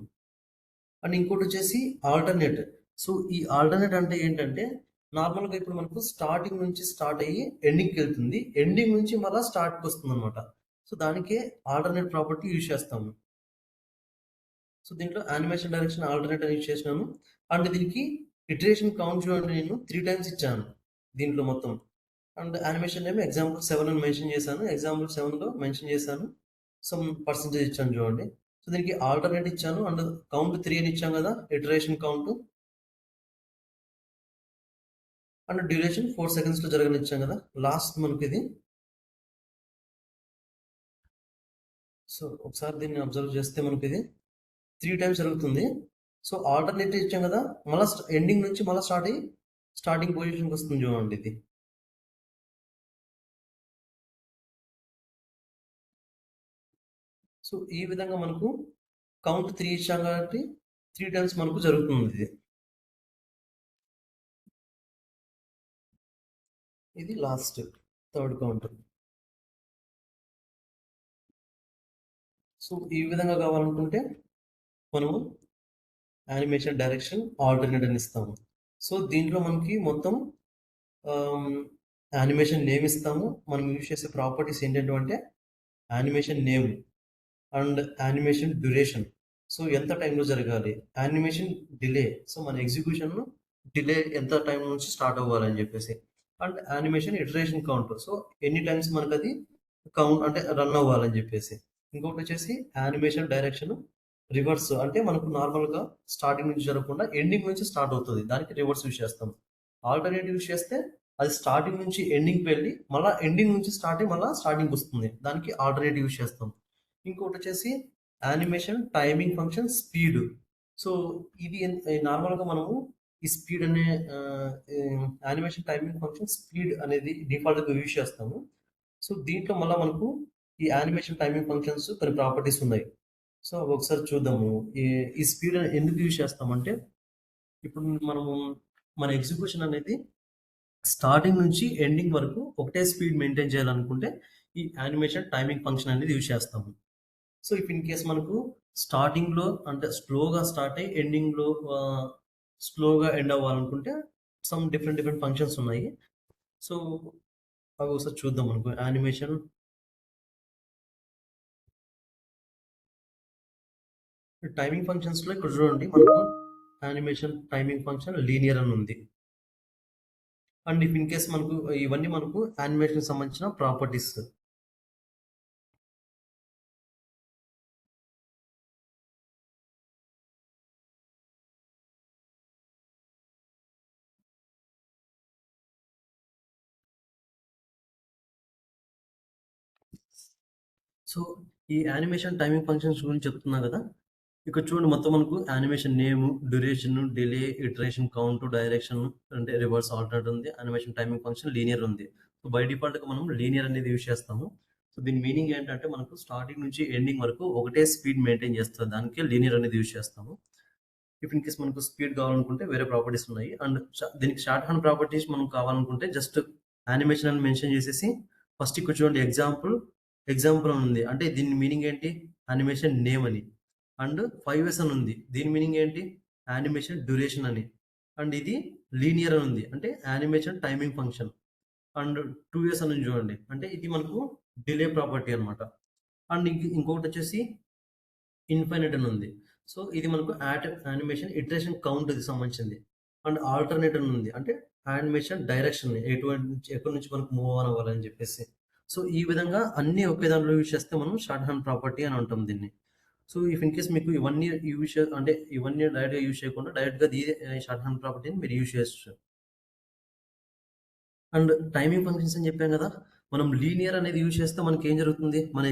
అండ్ ఇంకోటి వచ్చేసి ఆల్టర్నేట్. సో ఈ ఆల్టర్నేట్ అంటే ఏంటంటే నార్మల్గా ఇప్పుడు మనకు స్టార్టింగ్ నుంచి స్టార్ట్ అయ్యి ఎండింగ్కి వెళ్తుంది, ఎండింగ్ నుంచి మళ్ళీ స్టార్ట్కి వస్తుంది అనమాట. సో దానికే ఆల్టర్నేట్ ప్రాపర్టీ యూజ్ చేస్తాము. సో దీంట్లో యానిమేషన్ డైరెక్షన్ ఆల్టర్నేట్ అని యూజ్ చేసినాను. అండ్ దీనికి ఇటరేషన్ కౌంట్ చూడండి, నేను 3 టైమ్స్ ఇచ్చాను దీంట్లో మొత్తం. అండ్ యానిమేషన్ ఏమో ఎగ్జాంపుల్ 7 అని మెన్షన్ చేశాను. ఎగ్జాంపుల్ 7లో మెన్షన్ చేశాను, సమ్ పర్సెంటేజ్ ఇచ్చాను చూడండి. సో దీనికి ఆల్టర్నేట్ ఇచ్చాను అండ్ కౌంట్ 3 అని ఇచ్చాం కదా, ఇటరేషన్ కౌంట్. అండ్ డ్యూరేషన్ 4 సెకండ్స్లో జరగనిచ్చాం కదా లాస్ట్ మనకి ఇది. సో ఒకసారి దీన్ని అబ్జర్వ్ చేస్తే మనకి ఇది 3 టైమ్స్ జరుగుతుంది. సో ఆల్టర్నేటివ్ ఇచ్చాం కదా, మళ్ళీ ఎండింగ్ నుంచి మళ్ళీ స్టార్ట్ అయ్యి స్టార్టింగ్ పొజిషన్కి వస్తుంది చూడండి ఇది. సో ఈ విధంగా మనకు కౌంట్ 3 ఇచ్చాం కాబట్టి 3 టైమ్స్ మనకు జరుగుతుంది ఇది. ఇది లాస్ట్ థర్డ్ కౌంట్. సో ఈ విధంగా కావాలనుకుంటే మనము యానిమేషన్ డైరెక్షన్ ఆల్టర్నేట్ అని ఇస్తాము. సో దీంట్లో మనకి మొత్తం యానిమేషన్ నేమ్ ఇస్తాము. మనం యూజ్ చేసే ప్రాపర్టీస్ ఏంటంటే animation name and animation duration. So ఎంత టైంలో జరగాలి, యానిమేషన్ డిలే, సో మన ఎగ్జిక్యూషన్ డిలే ఎంత టైం నుంచి స్టార్ట్ అవ్వాలని చెప్పేసి. And animation iteration count. So ఎన్ని టైమ్స్ మనకు అది కౌంట్ అంటే రన్ అవ్వాలని చెప్పేసి. ఇంకొకటి వచ్చేసి యానిమేషన్ డైరెక్షన్ రివర్స్, అంటే మనకు నార్మల్గా స్టార్టింగ్ నుంచి జరగకుండా ఎండింగ్ నుంచి స్టార్ట్ అవుతుంది, దానికి రివర్స్ యూస్ చేస్తాం. ఆల్టర్నేటివ్ యూస్ చేస్తే అది స్టార్టింగ్ నుంచి ఎండింగ్కి వెళ్ళి మళ్ళీ ఎండింగ్ నుంచి స్టార్ట్ అయ్యి మళ్ళీ స్టార్టింగ్ వస్తుంది, దానికి ఆల్టర్నేటివ్ యూస్ చేస్తాం. ఇంకొకటి వచ్చేసి animation timing function speed. So ఇది నార్మల్గా మనము ఈ స్పీడ్ అనే యానిమేషన్ టైమింగ్ ఫంక్షన్ స్పీడ్ అనేది డిఫాల్ట్గా యూజ్ చేస్తాము. సో దీంట్లో మళ్ళీ మనకు ఈ యానిమేషన్ టైమింగ్ ఫంక్షన్స్ కొన్ని ప్రాపర్టీస్ ఉన్నాయి. సో అవి ఒకసారి చూద్దాము. ఈ స్పీడ్ ఎందుకు యూజ్ చేస్తామంటే, ఇప్పుడు మనము మన ఎగ్జిక్యూషన్ అనేది స్టార్టింగ్ నుంచి ఎండింగ్ వరకు ఒకటే స్పీడ్ మెయింటైన్ చేయాలనుకుంటే ఈ యానిమేషన్ టైమింగ్ ఫంక్షన్ అనేది యూజ్ చేస్తాము. సో ఇఫ్ ఇన్ కేస్ మనకు స్టార్టింగ్లో అంటే స్లోగా స్టార్ట్ అయ్యి ఎండింగ్లో స్లోగా ఎండ్ అవ్వాలనుకుంటే సమ్ డిఫరెంట్ డిఫరెంట్ ఫంక్షన్స్ ఉన్నాయి. సో అవి ఒకసారి చూద్దాం. మనకు యానిమేషన్ టైమింగ్ ఫంక్షన్స్లో ఇక్కడ చూడండి, మనకు యానిమేషన్ టైమింగ్ ఫంక్షన్ లీనియర్ అని ఉంది. అండ్ ఇఫ్ ఇన్ కేస్ మనకు ఇవన్నీ మనకు యానిమేషన్ సంబంధించిన ప్రాపర్టీస్. సో ఈ యానిమేషన్ టైమింగ్ ఫంక్షన్స్ గురించి చెప్తున్నా కదా, ఇక్కడ చూడండి మొత్తం మనకు animation name, duration, delay, iteration count, direction అంటే రివర్స్, ఆల్టర్నేట్ ఉంది. యానిమేషన్ టైమింగ్ ఫంక్షన్ లీనియర్ ఉంది. సో బై డిఫాల్ట్గా మనం లీనియర్ అనేది యూజ్ చేస్తాము. సో దీని మీనింగ్ ఏంటంటే మనకు స్టార్టింగ్ నుంచి ఎండింగ్ వరకు ఒకటే స్పీడ్ మెయింటైన్ చేస్తుంది, దానికి లీనియర్ అనేది యూజ్ చేస్తాము. ఇఫ్ ఇన్ కేస్ మనకు స్పీడ్ కావాలనుకుంటే వేరే ప్రాపర్టీస్ ఉన్నాయి. అండ్ దీనికి షార్ట్ హ్యాండ్ ప్రాపర్టీస్ మనం కావాలనుకుంటే జస్ట్ యానిమేషన్ అని మెన్షన్ చేసేసి ఫస్ట్ ఇక్కడ చూడండి ఎగ్జాంపుల్ అని ఉంది, అంటే దీని మీనింగ్ ఏంటి, యానిమేషన్ నేమ్ అని. అండ్ 5s అని ఉంది, దీని మీనింగ్ ఏంటి, యానిమేషన్ డ్యూరేషన్ అని. అండ్ ఇది లీనియర్ అని ఉంది, అంటే animation timing function. And 2s అని చూడండి, అంటే ఇది మనకు డిలే ప్రాపర్టీ అనమాట. అండ్ ఇంకొకటి వచ్చేసి ఇన్ఫైనైట్ అని ఉంది. సో ఇది మనకు యానిమేషన్ ఇటరేషన్ కౌంట్ కి సంబంధించింది. అండ్ ఆల్టర్నేట్ అని ఉంది, అంటే యానిమేషన్ డైరెక్షన్ ఎటువంటి నుంచి ఎక్కడి నుంచి మనకు మూవ్ ఆన్ అవ్వాలని చెప్పేసి. సో ఈ విధంగా అన్ని ఒకే దాంట్లో యూజ్ చేస్తే మనం షార్ట్ హ్యాండ్ ప్రాపర్టీ అని అంటాం దీన్ని. సో ఇఫ్ ఇన్ కేస్ మీకు ఇవన్నీ యూజ్ అంటే ఇవన్నీ డైరెక్ట్గా యూజ్ చేయకుండా డైరెక్ట్గా షార్ట్ హ్యాండ్ ప్రాపర్టీని మీరు యూజ్ చేయొచ్చు. అండ్ టైమింగ్ ఫంక్షన్స్ అని చెప్పాం కదా, మనం లీనియర్ అనేది యూజ్ చేస్తే మనకి ఏం జరుగుతుంది, మన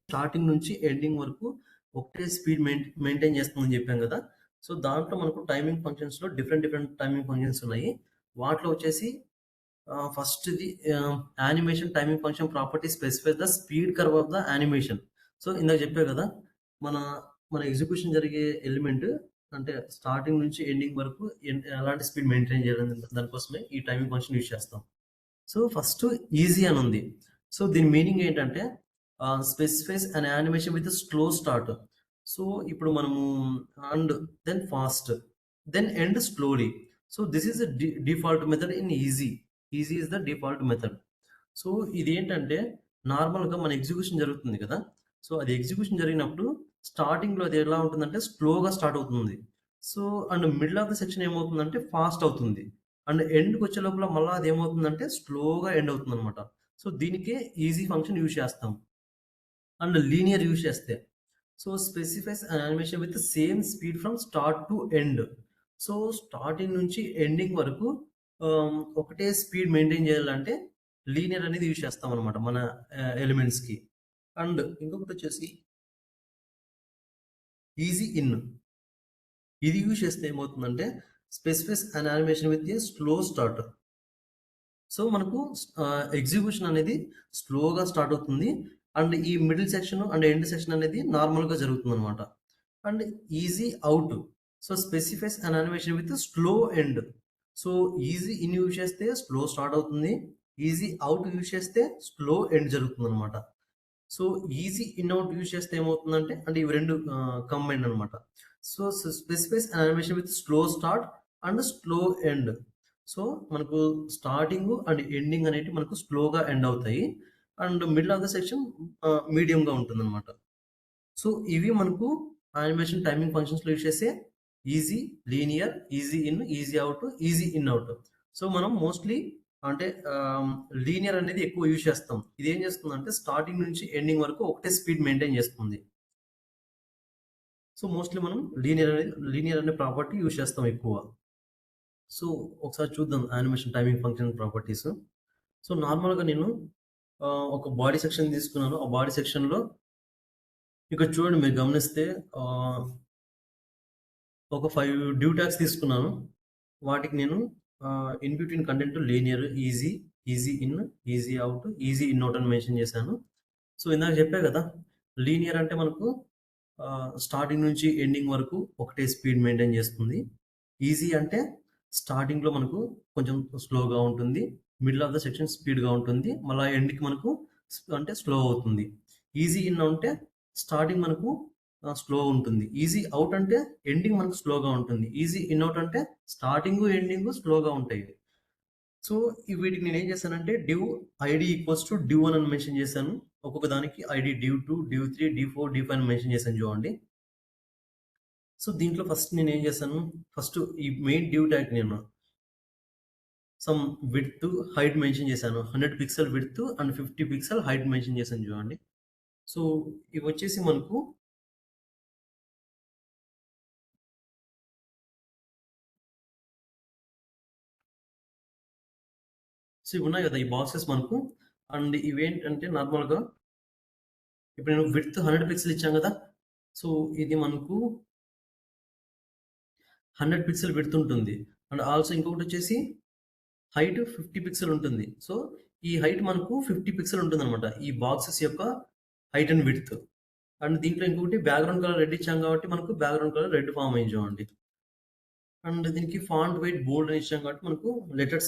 స్టార్టింగ్ నుంచి ఎండింగ్ వరకు ఒకటే స్పీడ్ మెయింటైన్ చేస్తుందని చెప్పాం కదా. సో దాంట్లో మనకు టైమింగ్ ఫంక్షన్స్లో డిఫరెంట్ డిఫరెంట్ టైమింగ్ ఫంక్షన్స్ ఉన్నాయి. వాటిలో వచ్చేసి ఫస్ట్ది animation timing function property specify the speed curve of the animation. So ఇందాక చెప్పే కదా, మన మన ఎగ్జిక్యూషన్ జరిగే ఎలిమెంట్ అంటే స్టార్టింగ్ నుంచి ఎండింగ్ వరకు ఎలాంటి స్పీడ్ మెయింటైన్ చేయాలని దానికోసమే ఈ టైమింగ్ ఫంక్షన్ యూజ్ చేస్తాం. సో ఫస్ట్ ఈజీ అని ఉంది. సో దీని మీనింగ్ ఏంటంటే specifies an animation with slow start. So ఇప్పుడు మనము and then fast then end slowly. So this is the default method in easy. Easy is the default method. So ఇది ఏంటంటే నార్మల్గా మన ఎగ్జిక్యూషన్ జరుగుతుంది కదా, సో అది ఎగ్జిక్యూషన్ జరిగినప్పుడు స్టార్టింగ్లో అది ఎలా ఉంటుందంటే స్లోగా స్టార్ట్ అవుతుంది. So and middle of the section ఏమవుతుందంటే ఫాస్ట్ అవుతుంది. అండ్ ఎండ్కి వచ్చే లోపల మళ్ళీ అది ఏమవుతుందంటే స్లోగా ఎండ్ అవుతుంది అనమాట. సో దీనికే ఈజీ ఫంక్షన్ యూజ్ చేస్తాం. అండ్ లీనియర్ యూజ్ చేస్తే so specifies an animation with same speed from start to end. So starting నుంచి ఎండింగ్ వరకు ఒకటే స్పీడ్ మెయింటైన్ చేయాలంటే లీనియర్ అనేది యూజ్ చేస్తాం అనమాట మన ఎలిమెంట్స్కి. అండ్ ఇంకొకటి వచ్చేసి ఈజీ ఇన్. ఇది యూజ్ చేస్తే ఏమవుతుందంటే specifies an animation with a slow start. So మనకు ఎగ్జిక్యూషన్ అనేది స్లోగా స్టార్ట్ అవుతుంది. అండ్ ఈ middle section and end section అనేది నార్మల్గా జరుగుతుంది అనమాట. And easy out. So specifies an animation with slow end. So easy in use చేస్తే స్లో స్టార్ట్ అవుతుంది, ఈజీ అవుట్ యూజ్ చేస్తే స్లో ఎండ్ జరుగుతుంది అనమాట. So easy in out use చేస్తే ఏమవుతుందంటే అంటే ఇవి రెండు కంబైన్ అనమాట. So specifies an animation with slow start and slow end. So మనకు స్టార్టింగ్ అండ్ ఎండింగ్ అనేవి మనకు స్లోగా ఎండ్ అవుతాయి. And middle of the section మీడియంగా ఉంటుంది అనమాట. సో ఇవి మనకు యానిమేషన్ టైమింగ్ ఫంక్షన్స్లో యూజ్ చేసే easy, linear, easy in, easy out, easy in out. So మనం మోస్ట్లీ అంటే లీనియర్ అనేది ఎక్కువ యూజ్ చేస్తాం. ఇదేం చేస్తుందంటే స్టార్టింగ్ నుంచి ఎండింగ్ వరకు ఒకటే స్పీడ్ మెయింటైన్ చేస్తుంది. సో, మోస్ట్‌లీ మనం లీనియర్ అనే ప్రాపర్టీ యూజ్ చేస్తాం ఎక్కువ. సో, ఒకసారి చూద్దాం animation timing function properties. So, నార్మల్‌గా నేను ఒక బాడీ సెక్షన్ తీసుకున్నాను. ఆ బాడీ సెక్షన్‌లో ఇక్కడ చూడండి మీరు గమనిస్తే ఆహ్, ఒక 5 డ్యూ ట్యాగ్స్ తీసుకున్నాను. వాటికి నేను in between content linear, easy, easy in, easy out, easy in out అని మెన్షన్ చేశాను. సో, ఇందాక చెప్పా కదా! లీనియర్ అంటే మనకు స్టార్టింగ్ నుంచి ఎండింగ్ వరకు ఒకటే స్పీడ్ మెయింటైన్ చేస్తుంది. ఈజీ అంటే స్టార్టింగ్‌లో మనకు కొంచెం స్లోగా ఉంటుంది. మిడిల్ ఆఫ్ ద సెక్షన్ స్పీడ్‌గా ఉంటుంది. మళ్ళా ఎండ్‌కి మనకు అంటే స్లో అవుతుంది. ఈజీ ఇన్ అంటే స్టార్టింగ్ మనకు స్లో ఉంటుంది. ఈజీ ఔట్ అంటే ఎండింగ్ మనకు స్లోగా ఉంటుంది. ఈజీ ఇన్ ఔట్ అంటే స్టార్టింగు, ఎండింగు స్లోగా ఉంటాయి. సో, వీటికి నేనేం చేశానంటే ఐడీ ఈక్వల్స్ టు div1 అని మెన్షన్ చేశాను. ఒక్కొక్క దానికి ID div2, div3, div4, div5 అని మెన్షన్ చేశాను చూడండి. సో, దీంట్లో ఫస్ట్ నేనేం చేశాను, ఫస్ట్ ఈ మెయిన్ డివ్ ట్యాగ్ నేను సమ్ విడ్త్, హైట్ మెన్షన్ చేశాను. 100 pixel width and 50 pixel height mention చేశాను చూడండి. సో, ఇవొచ్చేసి మనకు సో, ఇవున్నాయి కదా! ఈ బాక్సెస్ మనకు అండ్ ఇవేంటంటే నార్మల్‌గా ఇప్పుడు నేను విడ్త్ 100 పిక్సెల్ ఇచ్చాను కదా! సో, ఇది మనకు 100 పిక్సెల్ విడ్త్ ఉంటుంది. అండ్ ఆల్సో ఇంకొకటొచ్చేసి హైట్ 50 పిక్సెల్ ఉంటుంది. సో, ఈ హైట్ మనకు 50 పిక్సెల్ ఉంటుందనమాట. ఈ బాక్సెస్ యొక్క హైట్ అండ్ విడ్త్. అండ్ దీంట్లో ఇంకొకటి బ్యాక్‌గ్రౌండ్ కలర్ రెడ్ ఇచ్చాం కాబట్టి మనకు బ్యాక్‌గ్రౌండ్ కలర్ రెడ్ ఫార్మ్ అయింది చూడండి. అండ్ దీనికి ఫాంట్ వెయిట్ బోల్డ్ అని ఇచ్చాం కాబట్టి మనకు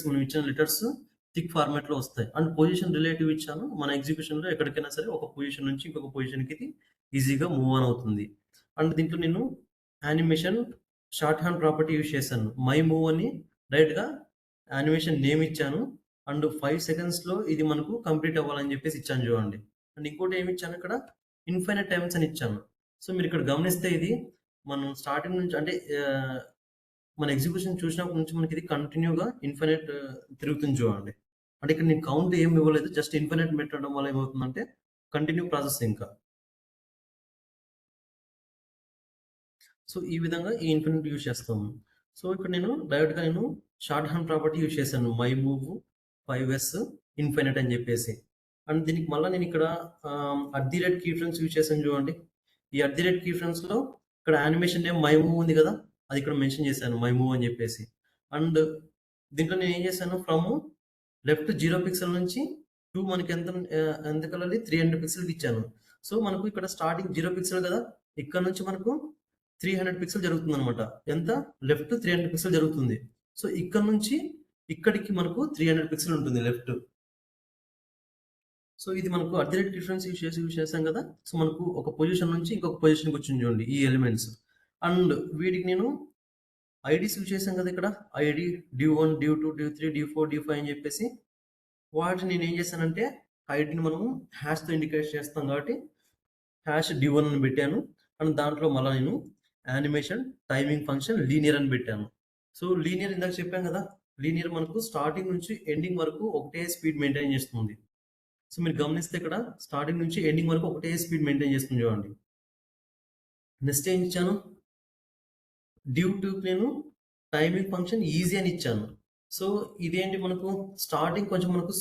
మనం ఇచ్చిన లెటర్స్ థిక్ ఫార్మాట్‌లో వస్తాయి. అండ్ పొజిషన్ రిలేటివ్ ఇచ్చాను. మన ఎగ్జిక్యూషన్‌లో ఎక్కడికైనా సరే ఒక పొజిషన్ నుంచి ఇంకొక పొజిషన్‌కి ఇది ఈజీగా మూవ్ ఆన్ అవుతుంది. అండ్ దీంట్లో నేను animation shorthand property use చేశాను. మై మూవ్ అని డైరెక్ట్‌గా యానిమేషన్ నేమ్ ఇచ్చాను. అండ్ 5 సెకండ్స్‌లో ఇది మనకు కంప్లీట్ అవ్వాలని చెప్పేసి ఇచ్చాను చూడండి. అండ్ ఇంకోటి ఏమి ఇచ్చాను ఇక్కడ ఇన్ఫైనైట్ టైమ్స్ అని ఇచ్చాను. సో, మీరు ఇక్కడ గమనిస్తే ఇది మనం స్టార్టింగ్ నుంచి అంటే మన ఎగ్జిక్యూషన్ చూసినప్పటి నుంచి మనకి ఇది కంటిన్యూగా ఇన్ఫినిట్ తిరుగుతుంది చూడండి. అంటే ఇక్కడ నేను కౌంట్ ఏమి ఇవ్వలేదు. జస్ట్ ఇన్ఫినిట్ పెట్టడం వల్ల ఏమవుతుందంటే కంటిన్యూ ప్రాసెస్ ఇంకా. సో, ఈ విధంగా ఈ ఇన్ఫినిట్ యూజ్ చేస్తాము. సో, ఇక్కడ నేను డైరెక్ట్‌గా షార్ట్ హ్యాండ్ ప్రాపర్టీ యూజ్ చేశాను. మై మూవ్ 5s ఇన్ఫినిట్ అని చెప్పేసి. అండ్ దీనికి మళ్ళా నేను ఇక్కడ @ కీ ఫ్రేమ్స్ యూజ్ చేశాను చూడండి. ఈ @ కీ ఫ్రేమ్స్‌లో ఇక్కడ యానిమేషన్ నేమ్ మై మూవ్ ఉంది కదా! అది ఇక్కడ మెన్షన్ చేశాను మై మూవ్ అని చెప్పేసి. అండ్ దీంట్లో నేను ఏం చేశాను లెఫ్ట్ 0 పిక్సెల్ నుంచి మనకి ఎంతకెళ్ళాలి 300 పిక్సెల్‌కి ఇచ్చాను. సో, మనకు ఇక్కడ స్టార్టింగ్ 0 పిక్సెల్ కదా! ఇక్కడ నుంచి మనకు 300 పిక్సెల్ జరుగుతుందనమాట. ఎంత? లెఫ్ట్ 300 పిక్సెల్ జరుగుతుంది. సో, ఇక్కడ నుంచి ఇక్కడికి మనకు 300 పిక్సెల్ ఉంటుంది లెఫ్ట్. సో, ఇది మనకు అర్థనెట్ డిఫరెన్స్ యూజ్ చేసాం కదా! సో, మనకు ఒక పొజిషన్ నుంచి ఇంకొక పొజిషన్‌కి వచ్చింది చూడండి ఈ ఎలిమెంట్స్. అండ్ వీటికి నేను ఐడీస్ యూజ్ చేసాం కదా ఇక్కడ. ID div1, div2, div3, div4, div5 అని చెప్పేసి వాటిని నేనేం చేశానంటే ఐడీని మనము హ్యాష్‌తో ఇండికేట్ చేస్తాం కాబట్టి div1 అని పెట్టాను. అండ్ దాంట్లో మళ్ళా నేను యానిమేషన్ టైమింగ్ ఫంక్షన్ లీనియర్ అని పెట్టాను. సో, లీనియర్ ఇందాక చెప్పాను కదా! లీనియర్ మనకు స్టార్టింగ్ నుంచి ఎండింగ్ వరకు ఒకటే స్పీడ్ మెయింటైన్ చేస్తుంది. సో, మీరు గమనిస్తే ఇక్కడ స్టార్టింగ్ నుంచి ఎండింగ్ వరకు ఒకటే స్పీడ్ మెయింటైన్ చేస్తుంది చూడండి. నెక్స్ట్ ఏం ఇచ్చాను? div2కి నేను టైమింగ్ ఫంక్షన్ ఈజీ అని ఇచ్చాను. సో, ఇదేంటి మనకు స్టార్టింగ్ కొంచెం మనకు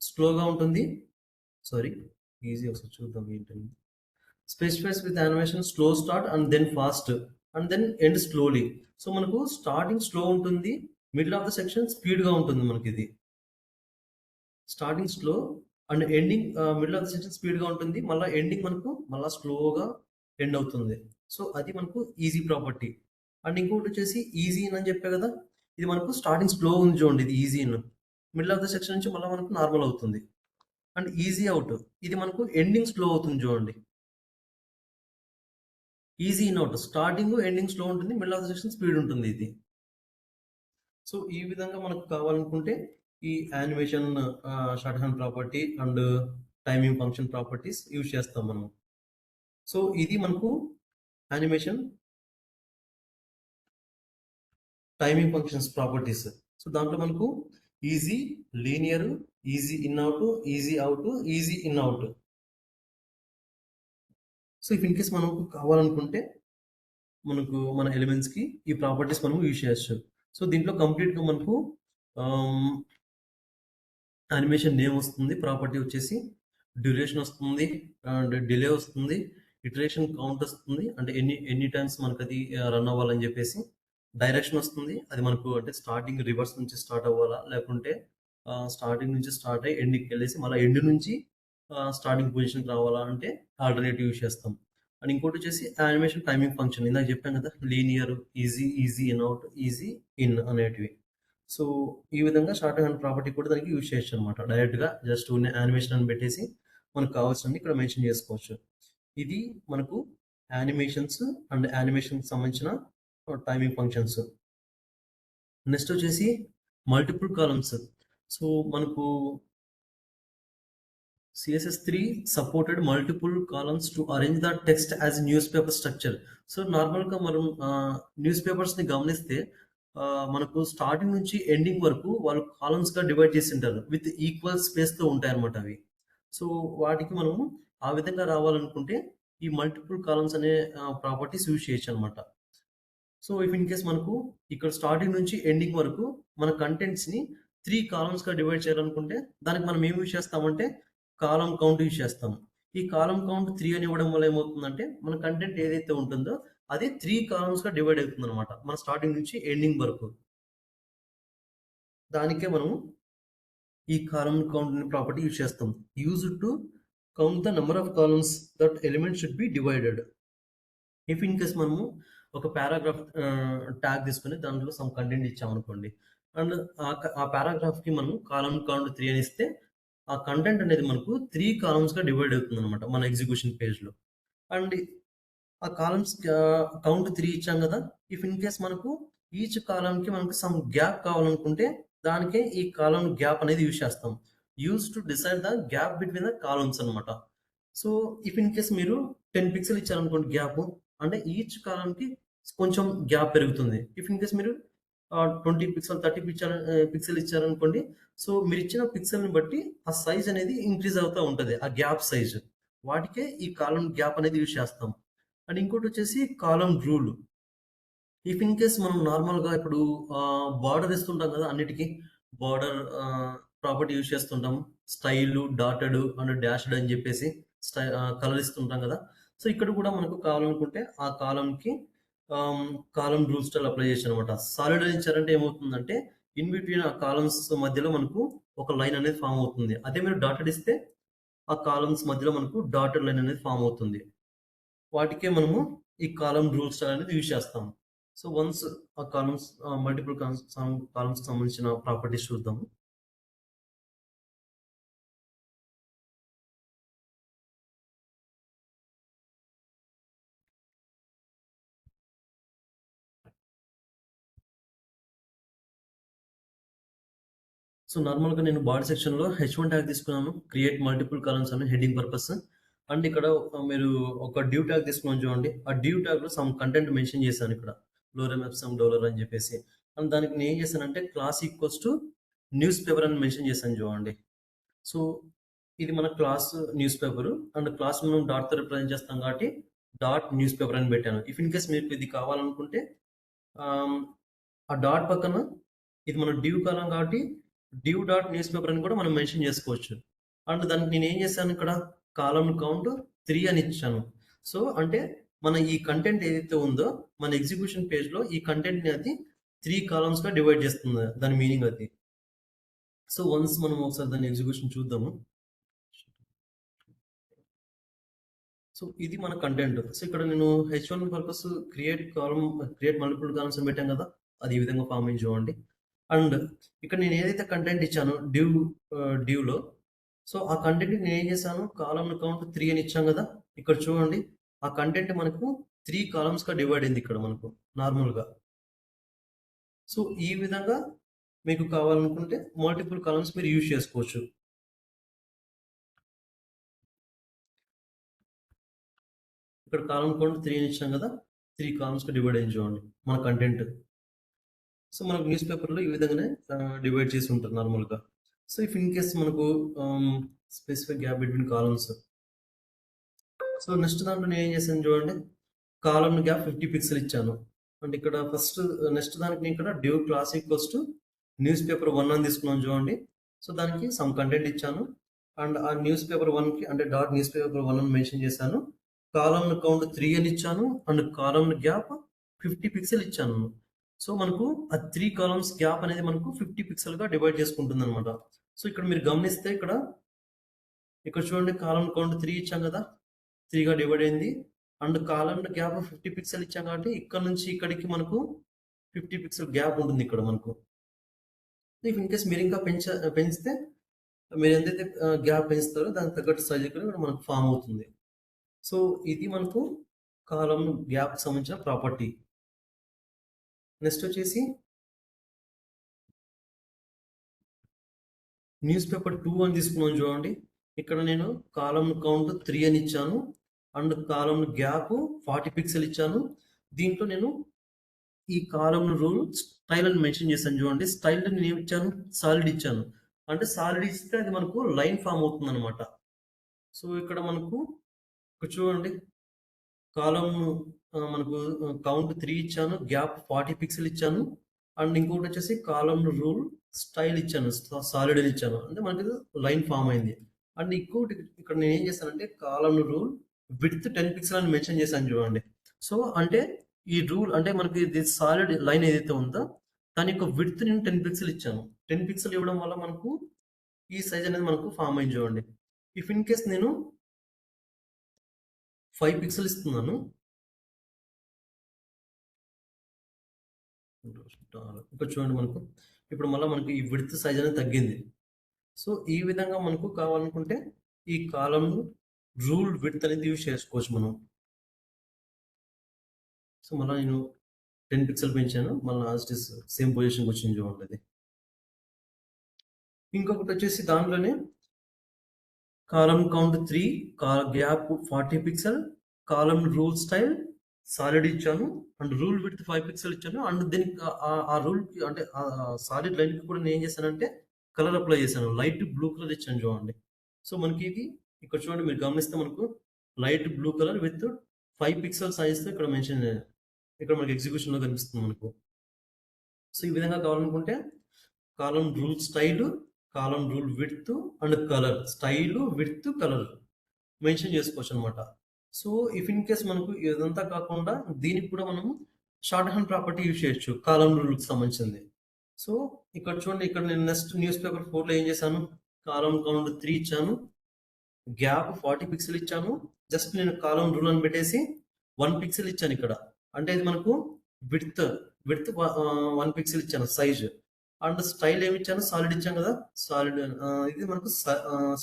స్లోగా ఉంటుంది. సారీ ఈజీ ఒకసారి చూద్దాం ఏంటని. Specifies with animation slow start and then fast and then end slowly. So, మనకు స్టార్టింగ్ స్లో ఉంటుంది. మిడిల్ ఆఫ్ ద సెక్షన్ స్పీడ్‌గా ఉంటుంది మనకిది. Starting slow and ending middle of the section స్పీడ్‌గా ఉంటుంది. మళ్ళా ఎండింగ్ మనకు మళ్ళా స్లోగా ఎండ్ అవుతుంది. సో, అది మనకు ఈజీ ప్రాపర్టీ. అండ్ ఇంకొకటొచ్చేసి ఈజీ ఇన్ అని చెప్పా కదా! ఇది మనకు స్టార్టింగ్ స్లో ఉంది చూడండి ఇది easy in. Middle of the section నుంచి మళ్ళా మనకు నార్మల్ అవుతుంది. అండ్ ఈజీ ఔట్ ఇది మనకు ఎండింగ్ స్లో అవుతుంది చూడండి. Easy in out starting, ending slow ఉంటుంది. Middle of the section speed ఉంటుంది ఇది. సో, ఈ విధంగా మనకు కావాలనుకుంటే ఈ animation shorthand property and timing function properties use చేస్తాం మనం. సో, ఇది మనకు animation timing functions properties. So, దాంట్లో మనకు easy, linear, easy in out, easy out, easy in out. So if in case మనకు కావాలనుకుంటే మనకు మన ఎలిమెంట్స్కి ఈ ప్రాపర్టీస్ మనం యూజ్ చేయొచ్చు. సో దీంట్లో కంప్లీట్గా మనకు యానిమేషన్ నేమ్ వస్తుంది, ప్రాపర్టీ వచ్చేసి డ్యూరేషన్ వస్తుంది, అండ్ డిలే వస్తుంది, ఇటరేషన్ కౌంట్ వస్తుంది, అంటే ఎన్ని ఎన్ని టైమ్స్ మనకు అది రన్ అవ్వాలని చెప్పేసి డైరెక్షన్ వస్తుంది, అది మనకు అంటే స్టార్టింగ్ రివర్స్ నుంచి స్టార్ట్ అవ్వాలా లేకుంటే స్టార్టింగ్ నుంచి స్టార్ట్ అయ్యి ఎండ్కి వెళ్ళేసి మళ్ళీ ఎండ్ నుంచి స్టార్టింగ్ పొజిషన్కి రావాలా అంటే ఆల్టర్నేటివ్ యూస్ చేస్తాం. అండ్ ఇంకోటి వచ్చేసి యానిమేషన్ టైమింగ్ ఫంక్షన్ ఇందాక చెప్పాం కదా, linear, easy, easy in out, easy in అనేటివి. సో ఈ విధంగా షార్ట్ హ్యాండ్ ప్రాపర్టీ కూడా దానికి యూజ్ చేయొచ్చు అనమాట. డైరెక్ట్గా జస్ట్ ఉన్న యానిమేషన్ అని పెట్టేసి మనకు కావాల్సినవి ఇక్కడ మెన్షన్ చేసుకోవచ్చు. ఇది మనకు యానిమేషన్స్ అండ్ యానిమేషన్ సంబంధించిన టైమింగ్ ఫంక్షన్స్. నెక్స్ట్ వచ్చేసి మల్టిపుల్ కాలమ్స్. సో మనకు CSS3 supported multiple columns to arrange the text as newspaper structure. So నార్మల్గా మనం న్యూస్ పేపర్స్ని గమనిస్తే మనకు స్టార్టింగ్ నుంచి ఎండింగ్ వరకు వాళ్ళు కాలమ్స్గా డివైడ్ చేసి ఉంటారు, విత్ ఈక్వల్ స్పేస్తో ఉంటాయి అన్నమాట అవి. సో వాటికి మనము ఆ విధంగా రావాలనుకుంటే ఈ మల్టిపుల్ కాలమ్స్ అనే ప్రాపర్టీస్ యూజ్ చేయొచ్చు అనమాట. సో ఇఫ్ ఇన్ కేస్ మనకు ఇక్కడ స్టార్టింగ్ నుంచి ఎండింగ్ వరకు మన కంటెంట్స్ని 3 కాలమ్స్గా డివైడ్ చేయాలనుకుంటే దానికి మనం ఏం యూజ్ చేస్తామంటే కాలమ్ కౌంట్ యూజ్ చేస్తాం. ఈ కాలమ్ కౌంట్ 3 అని ఇవ్వడం వల్ల ఏమవుతుందంటే మన కంటెంట్ ఏదైతే ఉంటుందో అది 3 కాలమ్స్గా డివైడ్ అవుతుంది అనమాట మన స్టార్టింగ్ నుంచి ఎండింగ్ వరకు. దానికే మనము ఈ కాలమ్ కౌంట్ ప్రాపర్టీ యూజ్ చేస్తాం. Use to count the number of columns that element should be divided. If in case మనము ఒక పారాగ్రాఫ్ ట్యాగ్ తీసుకొని దాంట్లో సమ్ కంటెంట్ ఇచ్చామనుకోండి, అండ్ ఆ పారాగ్రాఫ్కి మనం కాలమ్ కౌంట్ 3 అని ఇస్తే ఆ కంటెంట్ అనేది మనకు 3 కాలమ్స్గా డివైడ్ అవుతుంది అనమాట మన ఎగ్జిక్యూషన్ పేజ్లో. అండ్ ఆ కాలమ్స్ కౌంట్ 3 ఇచ్చాం కదా, ఇఫ్ ఇన్ కేస్ మనకు ఈచ్ కాలమ్కి మనకు సమ్ గ్యాప్ కావాలనుకుంటే దానికే ఈ కాలమ్ గ్యాప్ అనేది యూజ్ చేస్తాం. Use to decide the gap between the columns అనమాట. సో ఇఫ్ ఇన్ కేస్ మీరు 10 పిక్సెల్ ఇచ్చారనుకోండి గ్యాప్, అంటే ఈచ్ కాలమ్కి కొంచెం గ్యాప్ పెరుగుతుంది. ఇఫ్ ఇన్ కేస్ మీరు 20 పిక్సెల్ 30 పిక్సెల్ ఇచ్చారనుకోండి, సో మీరు ఇచ్చిన పిక్సెల్ని బట్టి ఆ సైజ్ అనేది ఇంక్రీజ్ అవుతూ ఉంటుంది, ఆ గ్యాప్ సైజ్. వాటికే ఈ కాలం గ్యాప్ అనేది యూజ్ చేస్తాం. అండ్ ఇంకోటి వచ్చేసి కాలం రూల్. ఇఫ్ ఇన్ కేస్ మనం నార్మల్గా ఇప్పుడు బార్డర్ ఇస్తుంటాం కదా అన్నిటికీ, బార్డర్ ప్రాపర్టీ యూజ్ చేస్తుంటాం, స్టైల్, డాటెడ్ అండ్ డాష్డ్ అని చెప్పేసి కలర్ ఇస్తుంటాం కదా. సో ఇక్కడ కూడా మనకు కావాలనుకుంటే ఆ కాలంకి కాలం రూల్ స్టైల్ అప్లై చేసి అనమాట. సాలిడ్ అని ఇచ్చారంటే ఏమవుతుందంటే ఇన్ బిట్వీన్ ఆ కాలమ్స్ మధ్యలో మనకు ఒక లైన్ అనేది ఫామ్ అవుతుంది. అదే మీరు డాటెడ్ ఇస్తే ఆ కాలమ్స్ మధ్యలో మనకు డాటెడ్ లైన్ అనేది ఫామ్ అవుతుంది. వాటికే మనము ఈ కాలం రూల్ స్టైల్ అనేది యూజ్ చేస్తాం. సో వన్స్ ఆ కాలమ్స్ మల్టిపుల్ కాలమ్స్ సంబంధించిన ప్రాపర్టీస్ చూద్దాము. సో నార్మల్గా నేను బాడీ సెక్షన్లో H1 ట్యాగ్ తీసుకున్నాను, క్రియేట్ మల్టిపుల్ కాలమ్స్ అని హెడ్డింగ్ పర్పస్. అండ్ ఇక్కడ మీరు ఒక డ్యూ ట్యాగ్ తీసుకున్నాను చూడండి, ఆ డ్యూ ట్యాగ్లో సమ్ కంటెంట్ మెన్షన్ చేశాను ఇక్కడ, లోరమ్ ఎప్సమ్ డోలర్ అని చెప్పేసి. అండ్ దానికి నేను ఏం చేశానంటే class equals to news paper అని మెన్షన్ చేశాను చూడండి. సో ఇది మన class news paper, and class మనం డాట్తో రిప్రజెంట్ చేస్తాం కాబట్టి డాట్ న్యూస్ పేపర్ అని పెట్టాను. ఇఫ్ ఇన్ కేస్ మీకు ఇది కావాలనుకుంటే ఆ డాట్ పక్కన ఇది మన డ్యూ కాలం కాబట్టి డ్యూ డాట్ న్యూస్ పేపర్ అని కూడా మనం మెన్షన్ చేసుకోవచ్చు. అండ్ దానికి నేను ఏం చేశాను ఇక్కడ కాలం కౌంట్ 3 అని ఇచ్చాను. సో అంటే మన ఈ కంటెంట్ ఏదైతే ఉందో మన ఎగ్జిక్యూషన్ పేజ్లో ఈ కంటెంట్ని అది 3 కాలమ్స్గా డివైడ్ చేస్తుంది, దాని మీనింగ్ అది. సో వన్స్ మనం ఒకసారి దాని ఎగ్జిక్యూషన్ చూద్దాము. సో ఇది మన కంటెంట్. సో ఇక్కడ నేను H1 purpose create multiple columns అని పెట్టాను కదా, అది ఈ విధంగా ఫామ్ అయింది చూడండి. అండ్ ఇక్కడ నేను ఏదైతే కంటెంట్ ఇచ్చానో డ్యూలో, సో ఆ కంటెంట్ నేను ఏం చేశాను, కాలమ్ కౌంట్ 3 అని ఇచ్చాను కదా, ఇక్కడ చూడండి ఆ కంటెంట్ మనకు 3 కాలమ్స్గా డివైడ్ అయింది ఇక్కడ మనకు నార్మల్గా. సో ఈ విధంగా మీకు కావాలనుకుంటే మల్టిపుల్ కాలమ్స్ మీరు యూజ్ చేసుకోవచ్చు. ఇక్కడ కాలం కౌంట్ 3 అని ఇచ్చాం కదా, 3 కాలమ్స్గా డివైడ్ అయింది చూడండి మన కంటెంట్. సో మనకు న్యూస్ పేపర్లో ఈ విధంగానే డివైడ్ చేసి ఉంటారు నార్మల్గా. సో ఇఫ్ ఇన్ కేస్ మనకు specific gap between columns. So next దాంట్లో నేను ఏం చేశాను చూడండి, కాలమ్ గ్యాప్ 50 పిక్సెల్ ఇచ్చాను. అంటే ఇక్కడ ఫస్ట్ నెక్స్ట్ దానికి నేను ఇక్కడ due class equals to news paper 1 అని తీసుకున్నాను చూడండి. సో దానికి సమ్ కంటెంట్ ఇచ్చాను. అండ్ ఆ న్యూస్ పేపర్ 1కి అంటే డాట్ న్యూస్ పేపర్ 1 అని మెన్షన్ చేశాను. కాలమ్ కౌంట్ 3 అని ఇచ్చాను. అండ్ కాలమ్ గ్యాప్ 50 పిక్సెల్ ఇచ్చాను. సో మనకు ఆ 3 కాలమ్స్ గ్యాప్ అనేది మనకు 50 పిక్సెల్గా డివైడ్ చేసుకుంటుంది అనమాట. సో ఇక్కడ మీరు గమనిస్తే ఇక్కడ చూడండి, కాలమ్ కౌంట్ 3 ఇచ్చాం కదా, 3గా డివైడ్ అయింది. అండ్ కాలమ్ గ్యాప్ 50 పిక్సెల్ ఇచ్చాం కాబట్టి ఇక్కడ నుంచి ఇక్కడికి మనకు 50 పిక్సెల్ గ్యాప్ ఉంటుంది ఇక్కడ మనకు. ఇఫ్ ఇన్ కేస్ మీరు ఇంకా పెంచితే మీరు ఎంతైతే గ్యాప్ పెంచుతారో దానికి తగ్గట్టు సైజ్ ఇక్కడ మనకు ఫామ్ అవుతుంది. సో ఇది మనకు కాలమ్ గ్యాప్ సంబంధించిన ప్రాపర్టీ. నెక్స్ట్ వచ్చేసి న్యూస్ పేపర్ 2 అని తీసుకున్నాను చూడండి. ఇక్కడ నేను కాలమ్ కౌంట్ 3 అని ఇచ్చాను. అండ్ కాలమ్ గ్యాప్ 40 పిక్సెల్ ఇచ్చాను. దీంట్లో నేను ఈ కాలమ్ రూల్ స్టైల్ అని మెన్షన్ చేశాను చూడండి. స్టైల్ నేను ఏమి ఇచ్చాను, సాలిడ్ ఇచ్చాను. అంటే సాలిడ్ ఇస్తే అది మనకు లైన్ ఫామ్ అవుతుంది అనమాట. సో ఇక్కడ మనకు ఇక్కడ చూడండి, కాలమ్ మనకు కౌంట్ 3 ఇచ్చాను, గ్యాప్ 40 పిక్సెల్ ఇచ్చాను. అండ్ ఇంకొకటి వచ్చేసి కాలమ్ రూల్ స్టైల్ ఇచ్చాను, సాలిడ్ అని ఇచ్చాను. అంటే మనకి లైన్ ఫామ్ అయింది. అండ్ ఇంకొకటి ఇక్కడ నేను ఏం చేశానంటే కాలమ్ రూల్ విడ్త్ 10 పిక్సెల్ అని మెన్షన్ చేశాను చూడండి. సో అంటే ఈ రూల్ అంటే మనకి ఇది సాలిడ్ లైన్ ఏదైతే ఉందో దాని యొక్క విడ్త్ నేను 10 పిక్సెల్ ఇచ్చాను. 10 పిక్సెల్ ఇవ్వడం వల్ల మనకు ఈ సైజ్ అనేది మనకు ఫామ్ అయింది చూడండి. ఇఫ్ ఇన్ కేస్ నేను 5 పిక్సెల్ ఇస్తున్నాను, ఇక్కడ చూడండి మనకు ఇప్పుడు మళ్ళీ మనకు ఈ విడ్త్ సైజ్ అనేది తగ్గింది. సో ఈ విధంగా మనకు కావాలనుకుంటే ఈ కాలమ్ రూల్ విడ్త్ అనేది యూజ్ చేసుకోవచ్చు మనం. సో మళ్ళీ నేను 10 పిక్సెల్ పెంచాను, మళ్ళీ సేమ్ పొజిషన్కి వచ్చింది చూడండి అది. ఇంకొకటి వచ్చేసి దాంట్లోనే column count 3, gap 40 pixel, column rule style solid ఇచ్చాను. అండ్ రూల్ విడ్త్ 5 పిక్సెల్ ఇచ్చాను. అండ్ దీనికి ఆ రూల్కి అంటే సాలిడ్ లైన్కి కూడా నేను ఏం చేశానంటే కలర్ అప్లై చేశాను, లైట్ బ్లూ కలర్ ఇచ్చాను చూడండి. సో మనకి ఇది ఇక్కడ చూడండి, మీరు గమనిస్తే మనకు light blue colour with 5 pixel సైజ్తో ఇక్కడ మెన్షన్ ఇక్కడ మనకి ఎగ్జిక్యూషన్లో కనిపిస్తుంది మనకు. సో ఈ విధంగా కావాలనుకుంటే column rule style, column rule width and colour, style width colour mention చేసుకోవచ్చు అనమాట. సో ఇఫ్ ఇన్ కేస్ మనకు ఇదంతా కాకుండా దీనికి కూడా మనం షార్ట్ హ్యాండ్ ప్రాపర్టీ యూజ్ చేయొచ్చు కాలమ్ రూల్కి సంబంధించింది. సో ఇక్కడ చూడండి, ఇక్కడ నేను నెక్స్ట్ న్యూస్ పేపర్ 4లో ఏం చేశాను, కాలమ్ కౌంట్ 3 ఇచ్చాను, గ్యాప్ 40 పిక్సెల్ ఇచ్చాను. జస్ట్ నేను కాలమ్ రూల్ అని పెట్టేసి 1 పిక్సెల్ ఇచ్చాను ఇక్కడ. అంటే ఇది మనకు విడ్త్ 1 పిక్సెల్ ఇచ్చాను సైజ్. అండ్ స్టైల్ ఏమి ఇచ్చాను, సాలిడ్ ఇచ్చాను కదా, సాలిడ్ ఇది మనకు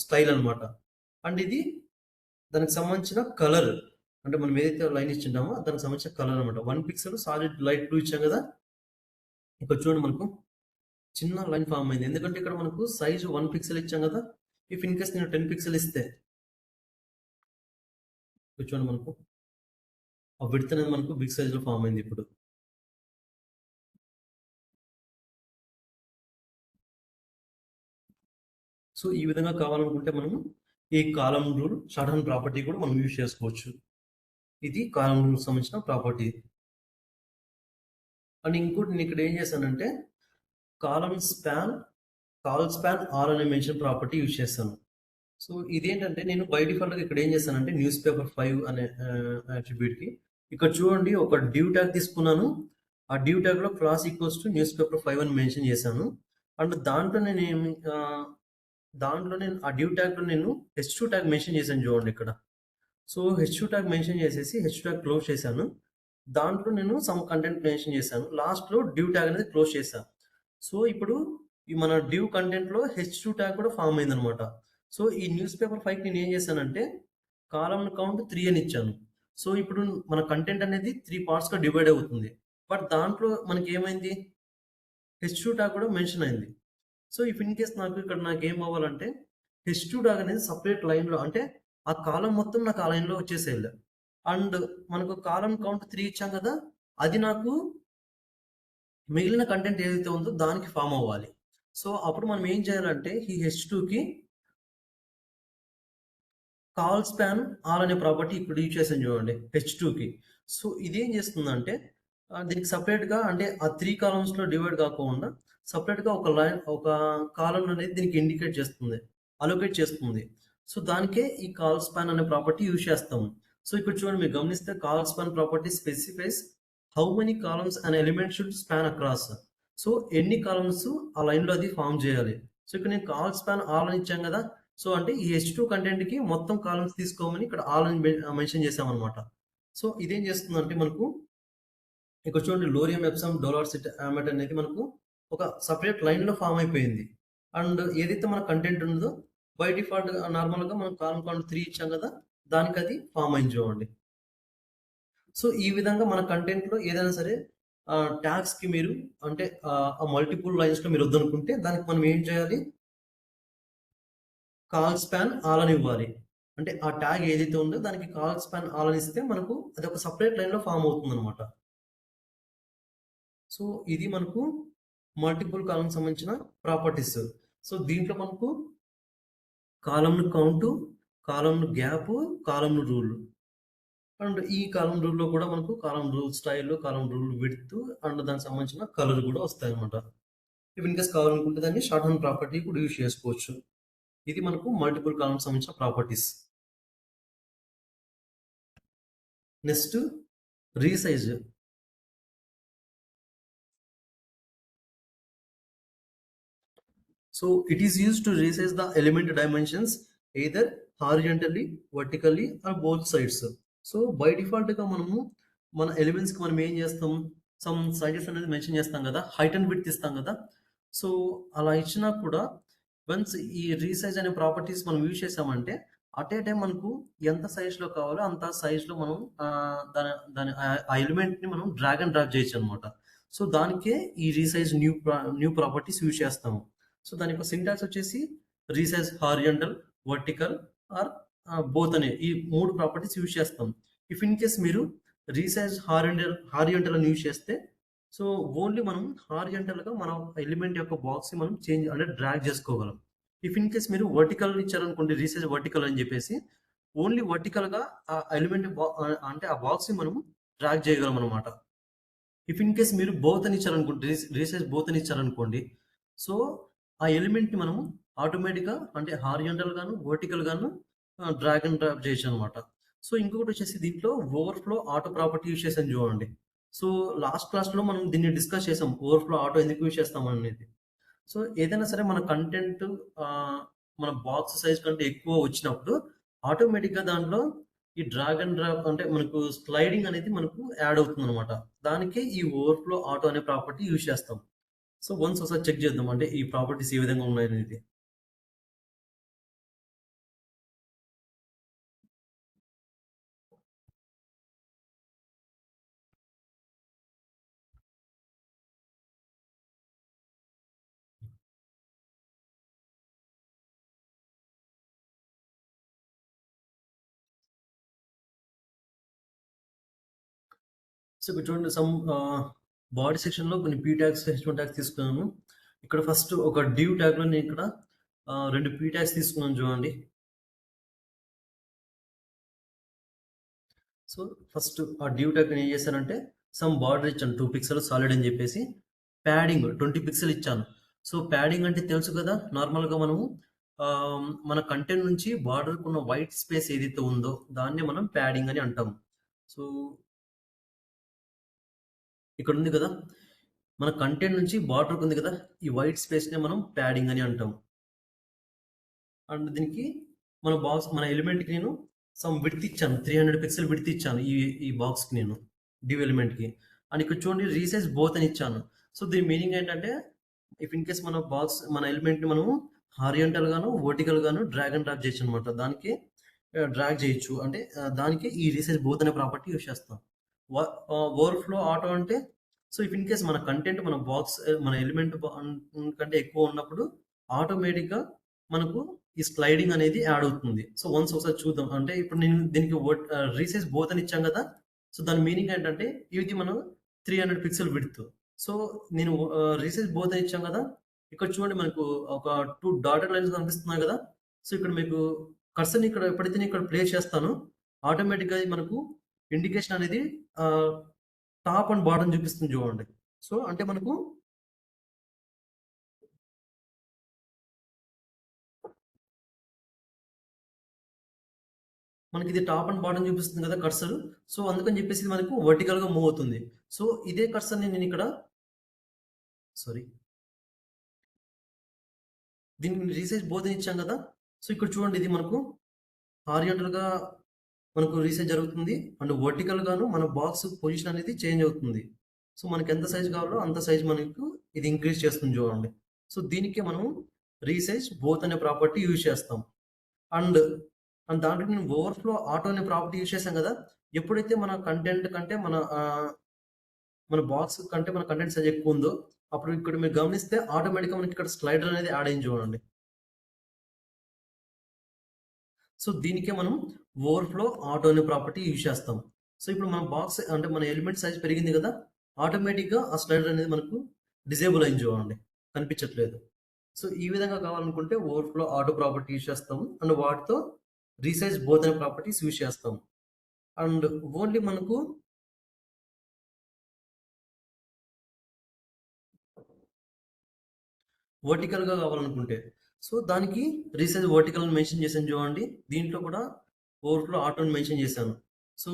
స్టైల్ అనమాట. అండ్ ఇది దానికి సంబంధించిన కలర్, అంటే మనం ఏదైతే లైన్ ఇచ్చింటామో దానికి సంబంధించిన కలర్ అనమాట. 1 పిక్సెల్ సాలిడ్ లైట్ బ్లూ ఇచ్చాం కదా. ఇక్కడ చూడండి మనకు చిన్న లైన్ ఫామ్ అయింది, ఎందుకంటే ఇక్కడ మనకు సైజ్ 1 పిక్సెల్ ఇచ్చాం కదా. ఇఫ్ ఇన్ కేస్ నేను 10 పిక్సెల్ ఇస్తే చూడండి మనకు ఆ విడ్త్ అనేది మనకు బిగ్ సైజ్ లో ఫామ్ అయింది ఇప్పుడు. సో ఈ విధంగా కావాలనుకుంటే మనము ఈ column rule short hand property కూడా మనం యూజ్ చేసుకోవచ్చు. ఇది కాలమ్ రూల్ సంబంధించిన ప్రాపర్టీ. అండ్ ఇంకోటి నేను ఇక్కడ ఏం చేశానంటే కాల్ స్పాన్ ఆర్ అనే మెన్షన్ ప్రాపర్టీ యూజ్ చేస్తాను. సో ఇదేంటంటే నేను బై డిఫాల్ట్గా ఇక్కడ ఏం చేశానంటే న్యూస్ పేపర్ 5 అనే అట్రిబ్యూట్కి ఇక్కడ చూడండి ఒక డ్యూ ట్యాగ్ తీసుకున్నాను. ఆ డ్యూ ట్యాగ్లో class equals to newspaper 5 అని మెన్షన్ చేశాను. అండ్ దాంట్లో నేను ఆ డ్యూ ట్యాగ్లో నేను H2 ట్యాగ్ మెన్షన్ చేశాను చూడండి ఇక్కడ. సో H2 ట్యాగ్ మెన్షన్ చేసేసి H2 ట్యాగ్ క్లోజ్ చేశాను. దాంట్లో నేను సమ్ కంటెంట్ మెన్షన్ చేశాను, లాస్ట్లో డ్యూ ట్యాగ్ అనేది క్లోజ్ చేశాను. సో ఇప్పుడు ఈ మన డ్యూ కంటెంట్లో H2 ట్యాగ్ కూడా ఫామ్ అయింది అనమాట. సో ఈ న్యూస్ పేపర్ 5 నేను ఏం చేశానంటే కాలమ్ కౌంట్ 3 అని ఇచ్చాను. సో ఇప్పుడు మన కంటెంట్ అనేది 3 పార్ట్స్గా డివైడ్ అవుతుంది. బట్ దాంట్లో మనకి ఏమైంది, H2 ట్యాగ్ కూడా మెన్షన్ అయింది. సో ఇఫ్ ఇన్ కేస్ నాకు ఏం అవ్వాలంటే H2 ట్యాగ్ అనేది సపరేట్ లైన్లో, అంటే ఆ కాలం మొత్తం నాకు ఆ లైన్లో వచ్చేసేయాలి. అండ్ మనకు కాలం కౌంట్ 3 ఇచ్చాం కదా, అది నాకు మిగిలిన కంటెంట్ ఏదైతే ఉందో దానికి ఫామ్ అవ్వాలి. సో అప్పుడు మనం ఏం చేయాలంటే ఈ H2కి కాల్ స్పాన్ ఆల్ అనే ప్రాపర్టీ ఇక్కడ యూజ్ చేసాను చూడండి H2కి. సో ఇదేం చేస్తుందంటే దీనికి సపరేట్‌గా అంటే ఆ 3 కాలమ్స్‌లో డివైడ్ కాకుండా సపరేట్‌గా ఒక లైన్ ఒక కాలమ్ అనేది దీనికి ఇండికేట్ చేస్తుంది. అలోకేట్ చేస్తుంది. సో దానికే ఈ కాల్ స్పాన్ అనే ప్రాపర్టీ యూజ్ చేస్తాము. సో ఇక్కడ చూడండి మీరు గమనిస్తే call span property specifies how many columns an element should span across. So ఎన్ని కాలమ్స్ ఆ లైన్‌లో అది ఫార్మ్ చేయాలి. సో ఇక్కడ నేను కాల్ స్పాన్ ఆల్ అని ఇచ్చాను కదా! సో అంటే ఈ H2 కంటెంట్‌కి మొత్తం కాలమ్స్ తీసుకోమని ఇక్కడ ఆల్ అని మెన్షన్ చేసామన్నమాట. సో ఇదేం చేస్తుందంటే మనకు ఇక్కడ చూడండి లోరియం ఎప్సమ్ డోలార్సిట్ ఆమెట్ అనేది మనకు ఒక సెపరేట్ లైన్‌లో ఫార్మ్ అయిపోయింది. అండ్ ఏదైతే మన కంటెంట్ ఉందో బై డిఫాల్ట్ నార్మల్‌గా మనం కాలమ్ కౌంట్ 3 ఇచ్చాం కదా! దానికది ఫార్మ్ అయింది చూడండి. సో ఈ విధంగా మన కంటెంట్‌లో ఏదైనా సరే ట్యాగ్స్‌కి మీరు అంటే ఆ మల్టిపుల్ లైన్స్‌లో మీరు వద్దనుకుంటే దానికి మనం ఏం చేయాలి? కాల్ స్పాన్ ఆల్ అని ఇవ్వాలి. అంటే ఆ ట్యాగ్ ఏదైతే ఉందో దానికి కాల్ స్పాన్ ఆల్ అని ఇస్తే మనకు అది ఒక సెపరేట్ లైన్‌లో ఫార్మ్ అవుతుందన్నమాట. సో ఇది మనకు మల్టిపుల్ కాలమ్‌కి సంబంధించిన ప్రాపర్టీస్. సో దీంట్లో మనకు కాలమ్‌ను కౌంటు, కాలమ్‌ను గ్యాపు, కాలమ్‌ను రూల్. అండ్ ఈ కాలమ్ రూల్‌లో కూడా మనకు column rule style, column rule width and దానికి సంబంధించిన కలర్ కూడా వస్తాయన్నమాట. ఇఫ్ ఇన్ కేస్ కావాలనుకుంటే దాన్ని షార్ట్ హ్యాండ్ ప్రాపర్టీ కూడా యూజ్ చేసుకోవచ్చు. ఇది మనకు మల్టిపుల్ కాలమ్‌కి సంబంధించిన properties. Next resize. So it is used to resize the element dimensions either horizontally, vertically or both sides. So by default గా మనము మన ఎలిమెంట్స్ కి మనం ఏం చేస్తాం సమ్ సైజెస్ అనేది మెన్షన్ చేస్తాం కదా హైట్ అండ్ విడ్త్ ఇస్తాం కదా సో అలా ఇచ్చినా కూడా వన్స్ ఈ రీసైజ్ అనే ప్రాపర్టీస్ మనం యూజ్ చేసామంటే అట్ ఏ టైం మనకు ఎంత సైజ్ లో కావాలో అంత సైజ్ లో మనం దాని దాని ఆ ఎలిమెంట్ ని మనం డ్రాగ్ అండ్ డ్రాప్ చేయొచ్చు అనమాట. సో దానికే ఈ రీసైజ్ న్యూ ప్రాపర్టీస్ యూజ్ చేస్తాము. సో దాని యొక్క సింటాక్స్ వచ్చేసి resize horizontal, vertical or both అనే ఈ 3 ప్రాపర్టీస్ యూజ్ చేస్తాం. ఇఫ్ ఇన్ కేస్ మీరు రీసైజ్ హారిజంటల్ అని యూజ్ చేస్తే సో ఓన్లీ మనం హారిజంటల్ గా మన ఎలిమెంట్ యొక్క బాక్స్ ని మనం చేంజ్ అంటే డ్రాగ్ చేసుకోగలం. ఇఫ్ ఇన్ కేస్ మీరు వర్టికల్ ఇచ్చారనుకోండి రీసైజ్ వర్టికల్ అని చెప్పేసి ఓన్లీ వర్టికల్ గా ఆ ఎలిమెంట్ అంటే ఆ బాక్స్ ని మనం డ్రాగ్ చేయగలం అనమాట. ఇఫ్ ఇన్ కేస్ మీరు బోత్ అని ఇచ్చారనుకోండి రీసైజ్ బోత్ అని ఇచ్చారనుకోండి సో ఆ ఎలిమెంట్ ని మనము ఆటోమేటిక్ గా అంటే హారిజంటల్ గాను వర్టికల్ గాను డ్రాగ్ అండ్ డ్రాప్ చేయొచ్చు అనమాట. సో ఇంకొకటి వచ్చేసి దీంట్లో ఓవర్ఫ్లో ఆటో ప్రాపర్టీ యూజ్ చేసాను చూడండి. సో లాస్ట్ క్లాస్ లో మనం దీన్ని డిస్కస్ చేసాం ఓవర్ఫ్లో ఆటో ఎందుకు యూజ్ చేస్తాం అనేది. సో ఏదైనా సరే మన కంటెంట్ మన బాక్స్ సైజ్ కంటే ఎక్కువ వచ్చినప్పుడు ఆటోమేటిక్ గా దాంట్లో ఈ డ్రాగ్ అండ్ డ్రాప్ అంటే మనకు స్లైడింగ్ అనేది మనకు యాడ్ అవుతుంది అనమాట. దానికి ఈ ఓవర్ఫ్లో ఆటో అనే ప్రాపర్టీ యూజ్ చేస్తాం. సో వన్స్ ఒకసారి చెక్ చేద్దాం అంటే ఈ ప్రాపర్టీస్ ఏ విధంగా ఉన్నాయనేది. సో ఇక్కడ చూడండి సమ్ బాడీ సెక్షన్ లో కొన్ని పీ ట్యాగ్స్ హెచ్1 ట్యాగ్స్ తీసుకున్నాను. ఇక్కడ ఫస్ట్ ఒక డ్యూ ట్యాగ్ లో నేను ఇక్కడ 2 పీ ట్యాగ్స్ తీసుకున్నాను చూడండి. సో ఫస్ట్ ఆ డ్యూ ట్యాగ్ ఏం చేశానంటే సమ్ బార్డర్ ఇచ్చాను 2 పిక్సెల్ సాలిడ్ అని చెప్పేసి ప్యాడింగ్ 20 పిక్సెల్ ఇచ్చాను. సో ప్యాడింగ్ అంటే తెలుసు కదా నార్మల్ గా మనము మన కంటెంట్ నుంచి బార్డర్ ఉన్న వైట్ స్పేస్ ఏదైతే ఉందో దాన్ని మనం ప్యాడింగ్ అని అంటాం. సో ఇక్కడ ఉంది కదా మన కంటెంట్ నుంచి బార్డర్ ఉంది కదా ఈ వైట్ స్పేస్ ని మనం ప్యాడింగ్ అని అంటాం. అండ్ దీనికి మన బాక్స్ మన ఎలిమెంట్ కి నేను సమ్ విడ్త్ ఇచ్చాను 300 పిక్సెల్ విడ్త్ ఇచ్చాను ఈ బాక్స్ కి నేను డివ్ ఎలిమెంట్ కి. అండ్ ఇక్కడ చూడండి రీసైజ్ బోత్ అని ఇచ్చాను. సో దీని మీనింగ్ ఏంటంటే ఇఫ్ ఇన్ కేస్ మన బాక్స్ మన ఎలిమెంట్ ని మనము హారియంటల్ గాను వర్టికల్ గాను డ్రాగ్ అండ్ డ్రాప్ చేయొచ్చు అనమాట. దానికి డ్రాగ్ చేయొచ్చు అంటే దానికి ఈ రీసైజ్ బోత్ అనే ప్రాపర్టీ యూస్ చేస్తాం. ఓవర్ఫ్లో ఆటో అంటే సో ఇఫ్ ఇన్ కేస్ మన కంటెంట్ మన బాక్స్ మన ఎలిమెంట్ కంటే ఎక్కువ ఉన్నప్పుడు ఆటోమేటిక్ గా మనకు ఈ స్లైడింగ్ అనేది యాడ్ అవుతుంది. సో వన్స్ ఒకసారి చూద్దాం అంటే ఇప్పుడు నేను దీనికి రీసైజ్ బోత్ అని ఇచ్చాం కదా సో దాని మీనింగ్ ఏంటంటే ఇది మనం 300 పిక్సెల్ విడ్త్. సో నేను రీసెర్చ్ బోత్ అని ఇచ్చాం కదా. ఇక్కడ చూడండి మనకు ఒక 2 డాటెడ్ లైన్స్ కనిపిస్తున్నాయి కదా. సో ఇక్కడ మీకు కర్సర్‌ని ఇక్కడ ఎప్పుడైతే నేను ఇక్కడ ప్లేస్ చేస్తానో ఆటోమేటిక్‌గా మనకు ఇండికేషన్ అనేది ఆహ్, టాప్ అండ్ బాటమ్ చూపిస్తుంది చూడండి. సో అంటే మనకిది టాప్ అండ్ బాటమ్ చూపిస్తుంది కదా కర్సర్. సో అందుకని చెప్పేసి ఇది మనకు వర్టికల్‌గా మూవ్ అవుతుంది. సో ఇదే కర్సర్‌ని నేనిక్కడ సారీ దీనికి రీసైజ్ బోత్ అని ఇచ్చాం కదా. సో ఇక్కడ చూడండి ఇది మనకు హారిజాంటల్‌గా మనకు రీసెట్ జరుగుతుంది. అండ్ వర్టికల్ గాను మన బాక్స్ పొజిషన్ అనేది చేంజ్ అవుతుంది. సో మనకి ఎంత సైజ్ కావాలో అంత సైజ్ మనకు ఇది ఇంక్రీజ్ చేస్తుంది చూడండి. సో దీనికే మనం రీసైజ్ బోత్ అనే ప్రాపర్టీ యూజ్ చేస్తాం. అండ్ అండ్ దాంట్లో నేను ఓవర్‌ఫ్లో ఆటో అనే ప్రాపర్టీ యూజ్ చేశాం కదా. ఎప్పుడైతే మన కంటెంట్ కంటే మన బాక్స్ కంటే మన కంటెంట్ సైజ్ ఎక్కువ ఉందో అప్పుడు ఇక్కడ మీరు గమనిస్తే ఆటోమేటిక్‌గా మనకి ఇక్కడ స్లైడర్ అనేది యాడ్ అయింది చూడండి. సో దీనికే మనం ఓవర్‌ఫ్లో ఆటో అనే ప్రాపర్టీ యూజ్ చేస్తాం. సో ఇప్పుడు మన బాక్స్ అంటే మన ఎలిమెంట్ సైజ్ పెరిగింది కదా. ఆటోమేటిక్‌గా ఆ స్లైడర్ అనేది మనకు డిజేబుల్ అయింది చూడండి. కనిపించట్లేదు. సో ఈ విధంగా కావాలనుకుంటే ఓవర్‌ఫ్లో ఆటో ప్రాపర్టీ యూజ్ చేస్తాము. అండ్ వాటితో రీసైజ్ బోత్ అనే ప్రాపర్టీస్ యూజ్ చేస్తాం. అండ్ ఓన్లీ మనకు వర్టికల్‌గా కావాలనుకుంటే. సో దానికి రీసైజ్ వర్టికల్ అని మెన్షన్ చేశాను చూడండి. దీంట్లో కూడా ఓవర్‌ఫ్లో ఆటోని మెన్షన్ చేశాను. సో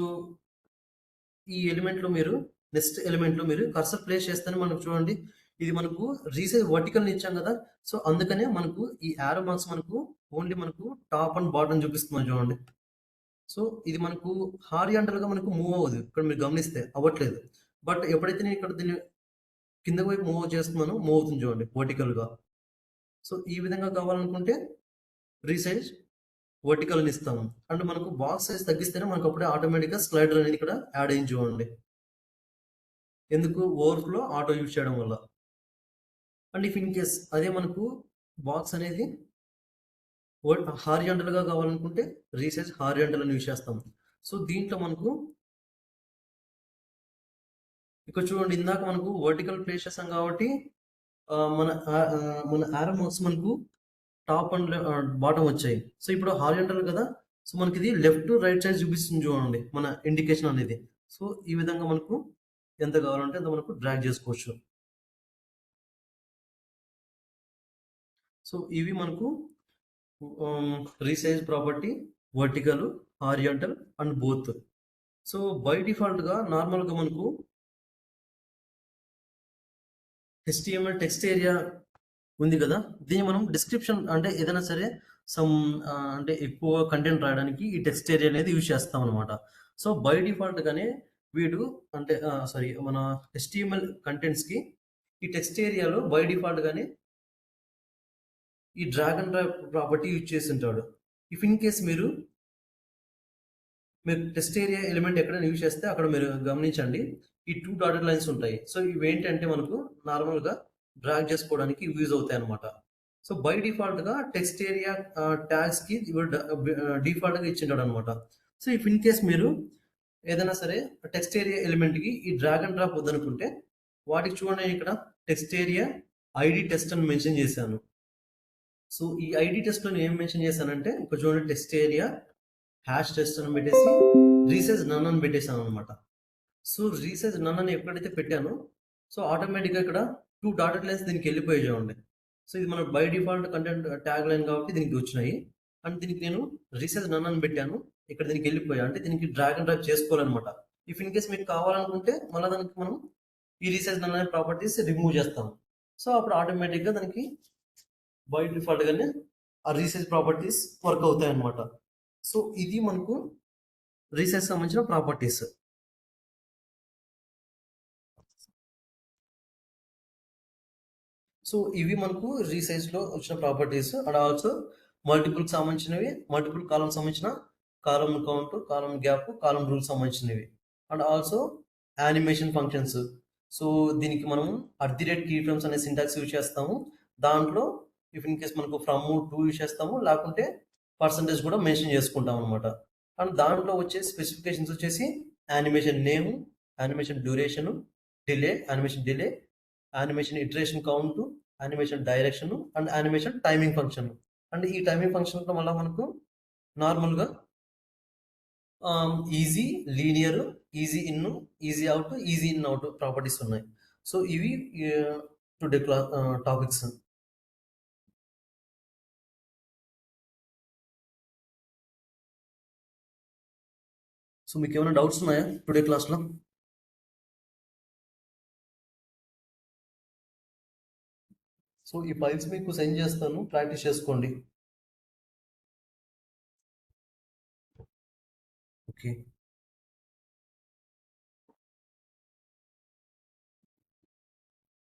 ఈ ఎలిమెంట్‌లో మీరు నెక్స్ట్ ఎలిమెంట్‌లో మీరు కర్సర్ ప్లేస్ చేస్తేనే మనకు చూడండి. ఇది మనకు రీసైజ్ వర్టికల్‌ని ఇచ్చాం కదా. సో అందుకనే మనకు ఈ యారో మార్క్స్ మనకు ఓన్లీ మనకు టాప్ అండ్ బాటమ్ చూపిస్తుంది చూడండి. సో ఇది మనకు హారిజాంటల్‌గా మనకు మూవ్ అవ్వదు. ఇక్కడ మీరు గమనిస్తే అవ్వట్లేదు. బట్ ఎప్పుడైతే నేను ఇక్కడ దీన్ని కిందకి వైపు మూవ్ చేస్తున్నానో మూవ్ అవుతుంది చూడండి వర్టికల్‌గా. సో ఈ విధంగా కావాలనుకుంటే రీసైజ్ వర్టికల్ అని ఇస్తాము. అండ్ మనకు బాక్స్ సైజ్ తగ్గిస్తేనే మనకు అప్పుడే ఆటోమేటిక్‌గా స్లైడర్ అనేది ఇక్కడ యాడ్ అయింది చూడండి. ఎందుకు ఓవర్‌ఫ్లో ఆటో యూజ్ చేయడం వల్ల. అండ్ ఇఫ్ ఇన్ కేస్ అదే మనకు బాక్స్ అనేది హారిజాంటల్‌గా కావాలనుకుంటే రీసైజ్ హారిజాంటల్ అని యూజ్ చేస్తాం. సో దీంట్లో మనకు ఇక్కడ చూడండి ఇందాక మనకు వర్టికల్ ప్లేస్ చేసాం కాబట్టి మన యారో మార్క్స్ మనకు టాప్ అండ్ బాటమ్ వచ్చాయి. సో ఇప్పుడు హారిజాంటల్ కదా. సో మనకిది లెఫ్ట్ రైట్ సైడ్ చూపిస్తుంది చూడండి మన ఇండికేషన్ అనేది. సో ఈ విధంగా మనకు ఎంత కావాలంటే అంత మనకు డ్రాగ్ చేసుకోవచ్చు. సో ఇవి మనకు resize property, vertical, horizontal and both. So by డిఫాల్ట్‌గా నార్మల్‌గా మనకు హెచ్‌టీఎంఎల్ టెక్స్ట్ ఏరియా ఉంది కదా. దీన్ని మనం డిస్క్రిప్షన్ అంటే ఏదైనా సరే సమ్ అంటే ఎక్కువ కంటెంట్ రాయడానికి ఈ టెక్స్ట్ ఏరియా అనేది యూజ్ చేస్తామనమాట. సో బై డిఫాల్ట్‌గానే వీడు అంటే సారీ మన హెచ్‌టీఎంఎల్ కంటెంట్స్‌కి ఈ టెక్స్ట్ ఏరియాలో బై డిఫాల్ట్‌గానే ఈ drag and drop property use చేసుంటాడు. ఇఫ్ ఇన్ కేస్ మీరు టెస్ట్ ఏరియా ఎలిమెంట్ ఎక్కడైనా యూజ్ చేస్తే అక్కడ మీరు గమనించండి. ఈ 2 డాటెడ్ లైన్స్ ఉంటాయి. సో ఇవేంటంటే మనకు నార్మల్‌గా డ్రాగ్ చేసుకోవడానికి యూజ్ అవుతాయన్నమాట. సో బై డిఫాల్ట్‌గా టెక్స్ట్ ఏరియా ట్యాగ్స్‌కి డిఫాల్ట్‌గా ఇచ్చింటాడన్నమాట. సో ఇఫ్ ఇన్ కేస్ మీరు ఏదైనా సరే టెక్స్ట్ ఏరియా ఎలిమెంట్‌కి ఈ డ్రాగ్ అండ్ డ్రాప్ వద్దనుకుంటే వాటికి చూడండి నేను ఇక్కడ టెక్స్ట్ ఏరియా ఐడీ టెస్ట్ అని మెన్షన్ చేశాను. సో ఈ ఐడీ టెస్ట్‌లో నేను ఏం మెన్షన్ చేశానంటే ఇక్కడ చూడండి టెక్స్ట్ ఏరియా హ్యాష్ టెస్ట్ అని పెట్టేసి రీసైజ్ నన్ అని పెట్టేసాను అనమాట. సో రీసైజ్ నన్ అని ఎప్పుడైతే పెట్టానో సో ఆటోమేటిక్గా ఇక్కడ 2 డాటెడ్ లైన్స్ దీనికి వెళ్ళిపోయాయి చూడండి. సో ఇది మన by default content tag line కాబట్టి దీనికి వచ్చినాయి. అండ్ దీనికి నేను రీసైజ్ నన్ అని పెట్టాను. ఇక్కడ దీనికి వెళ్ళిపోయా అంటే దీనికి డ్రాగ్ అండ్ డ్రాప్ చేసుకోవాలన్నమాట. ఇఫ్ ఇన్ కేస్ మీకు కావాలనుకుంటే మళ్ళీ దానికి మనం ఈ రీసైజ్ నన్ అనే ప్రాపర్టీస్ రిమూవ్ చేస్తాం. సో అప్పుడు ఆటోమేటిక్గా దానికి బై డిఫాల్ట్ గానే ఆ రీసైజ్ ప్రాపర్టీస్ వర్క్ అవుతాయి అన్నమాట. సో ఇది మనకు రీసెర్చ్ సంబంధించిన ప్రాపర్టీస్. సో ఇవి మనకు రీసైజ్‌లో వచ్చిన ప్రాపర్టీస్. అండ్ ఆల్సో మల్టిపుల్‌కి సంబంధించినవి, మల్టిపుల్ కాలమ్‌కి సంబంధించిన column count, column gap, column rule సంబంధించినవి. And also animation functions. So దీనికి మనము కీ ఫ్రేమ్స్ అనే సింటాక్స్ యూజ్ చేస్తాము. దాంట్లో ఇఫ్ ఇన్ కేస్ మనకు ఫ్రమ్, టు యూజ్ చేస్తాము. లేకుంటే పర్సెంటేజ్ కూడా మెన్షన్ చేసుకుంటాం అనమాట. అండ్ దాంట్లో వచ్చే స్పెసిఫికేషన్స్ వచ్చేసి animation name, animation duration, animation delay, animation iteration count, animation direction and animation timing function. And ఈ టైమింగ్ ఫంక్షన్ వల్ల మనకు నార్మల్గా easy, linear, easy in, easy out, easy in out properties ఉన్నాయి. సో ఇవి today topics. So మీకు ఏమైనా doubts ఉన్నాయా today క్లాస్లో? సో ఈ ఫైల్స్ మీకు సెండ్ చేస్తాను, ప్రాక్టీస్ చేసుకోండి. ఓకే.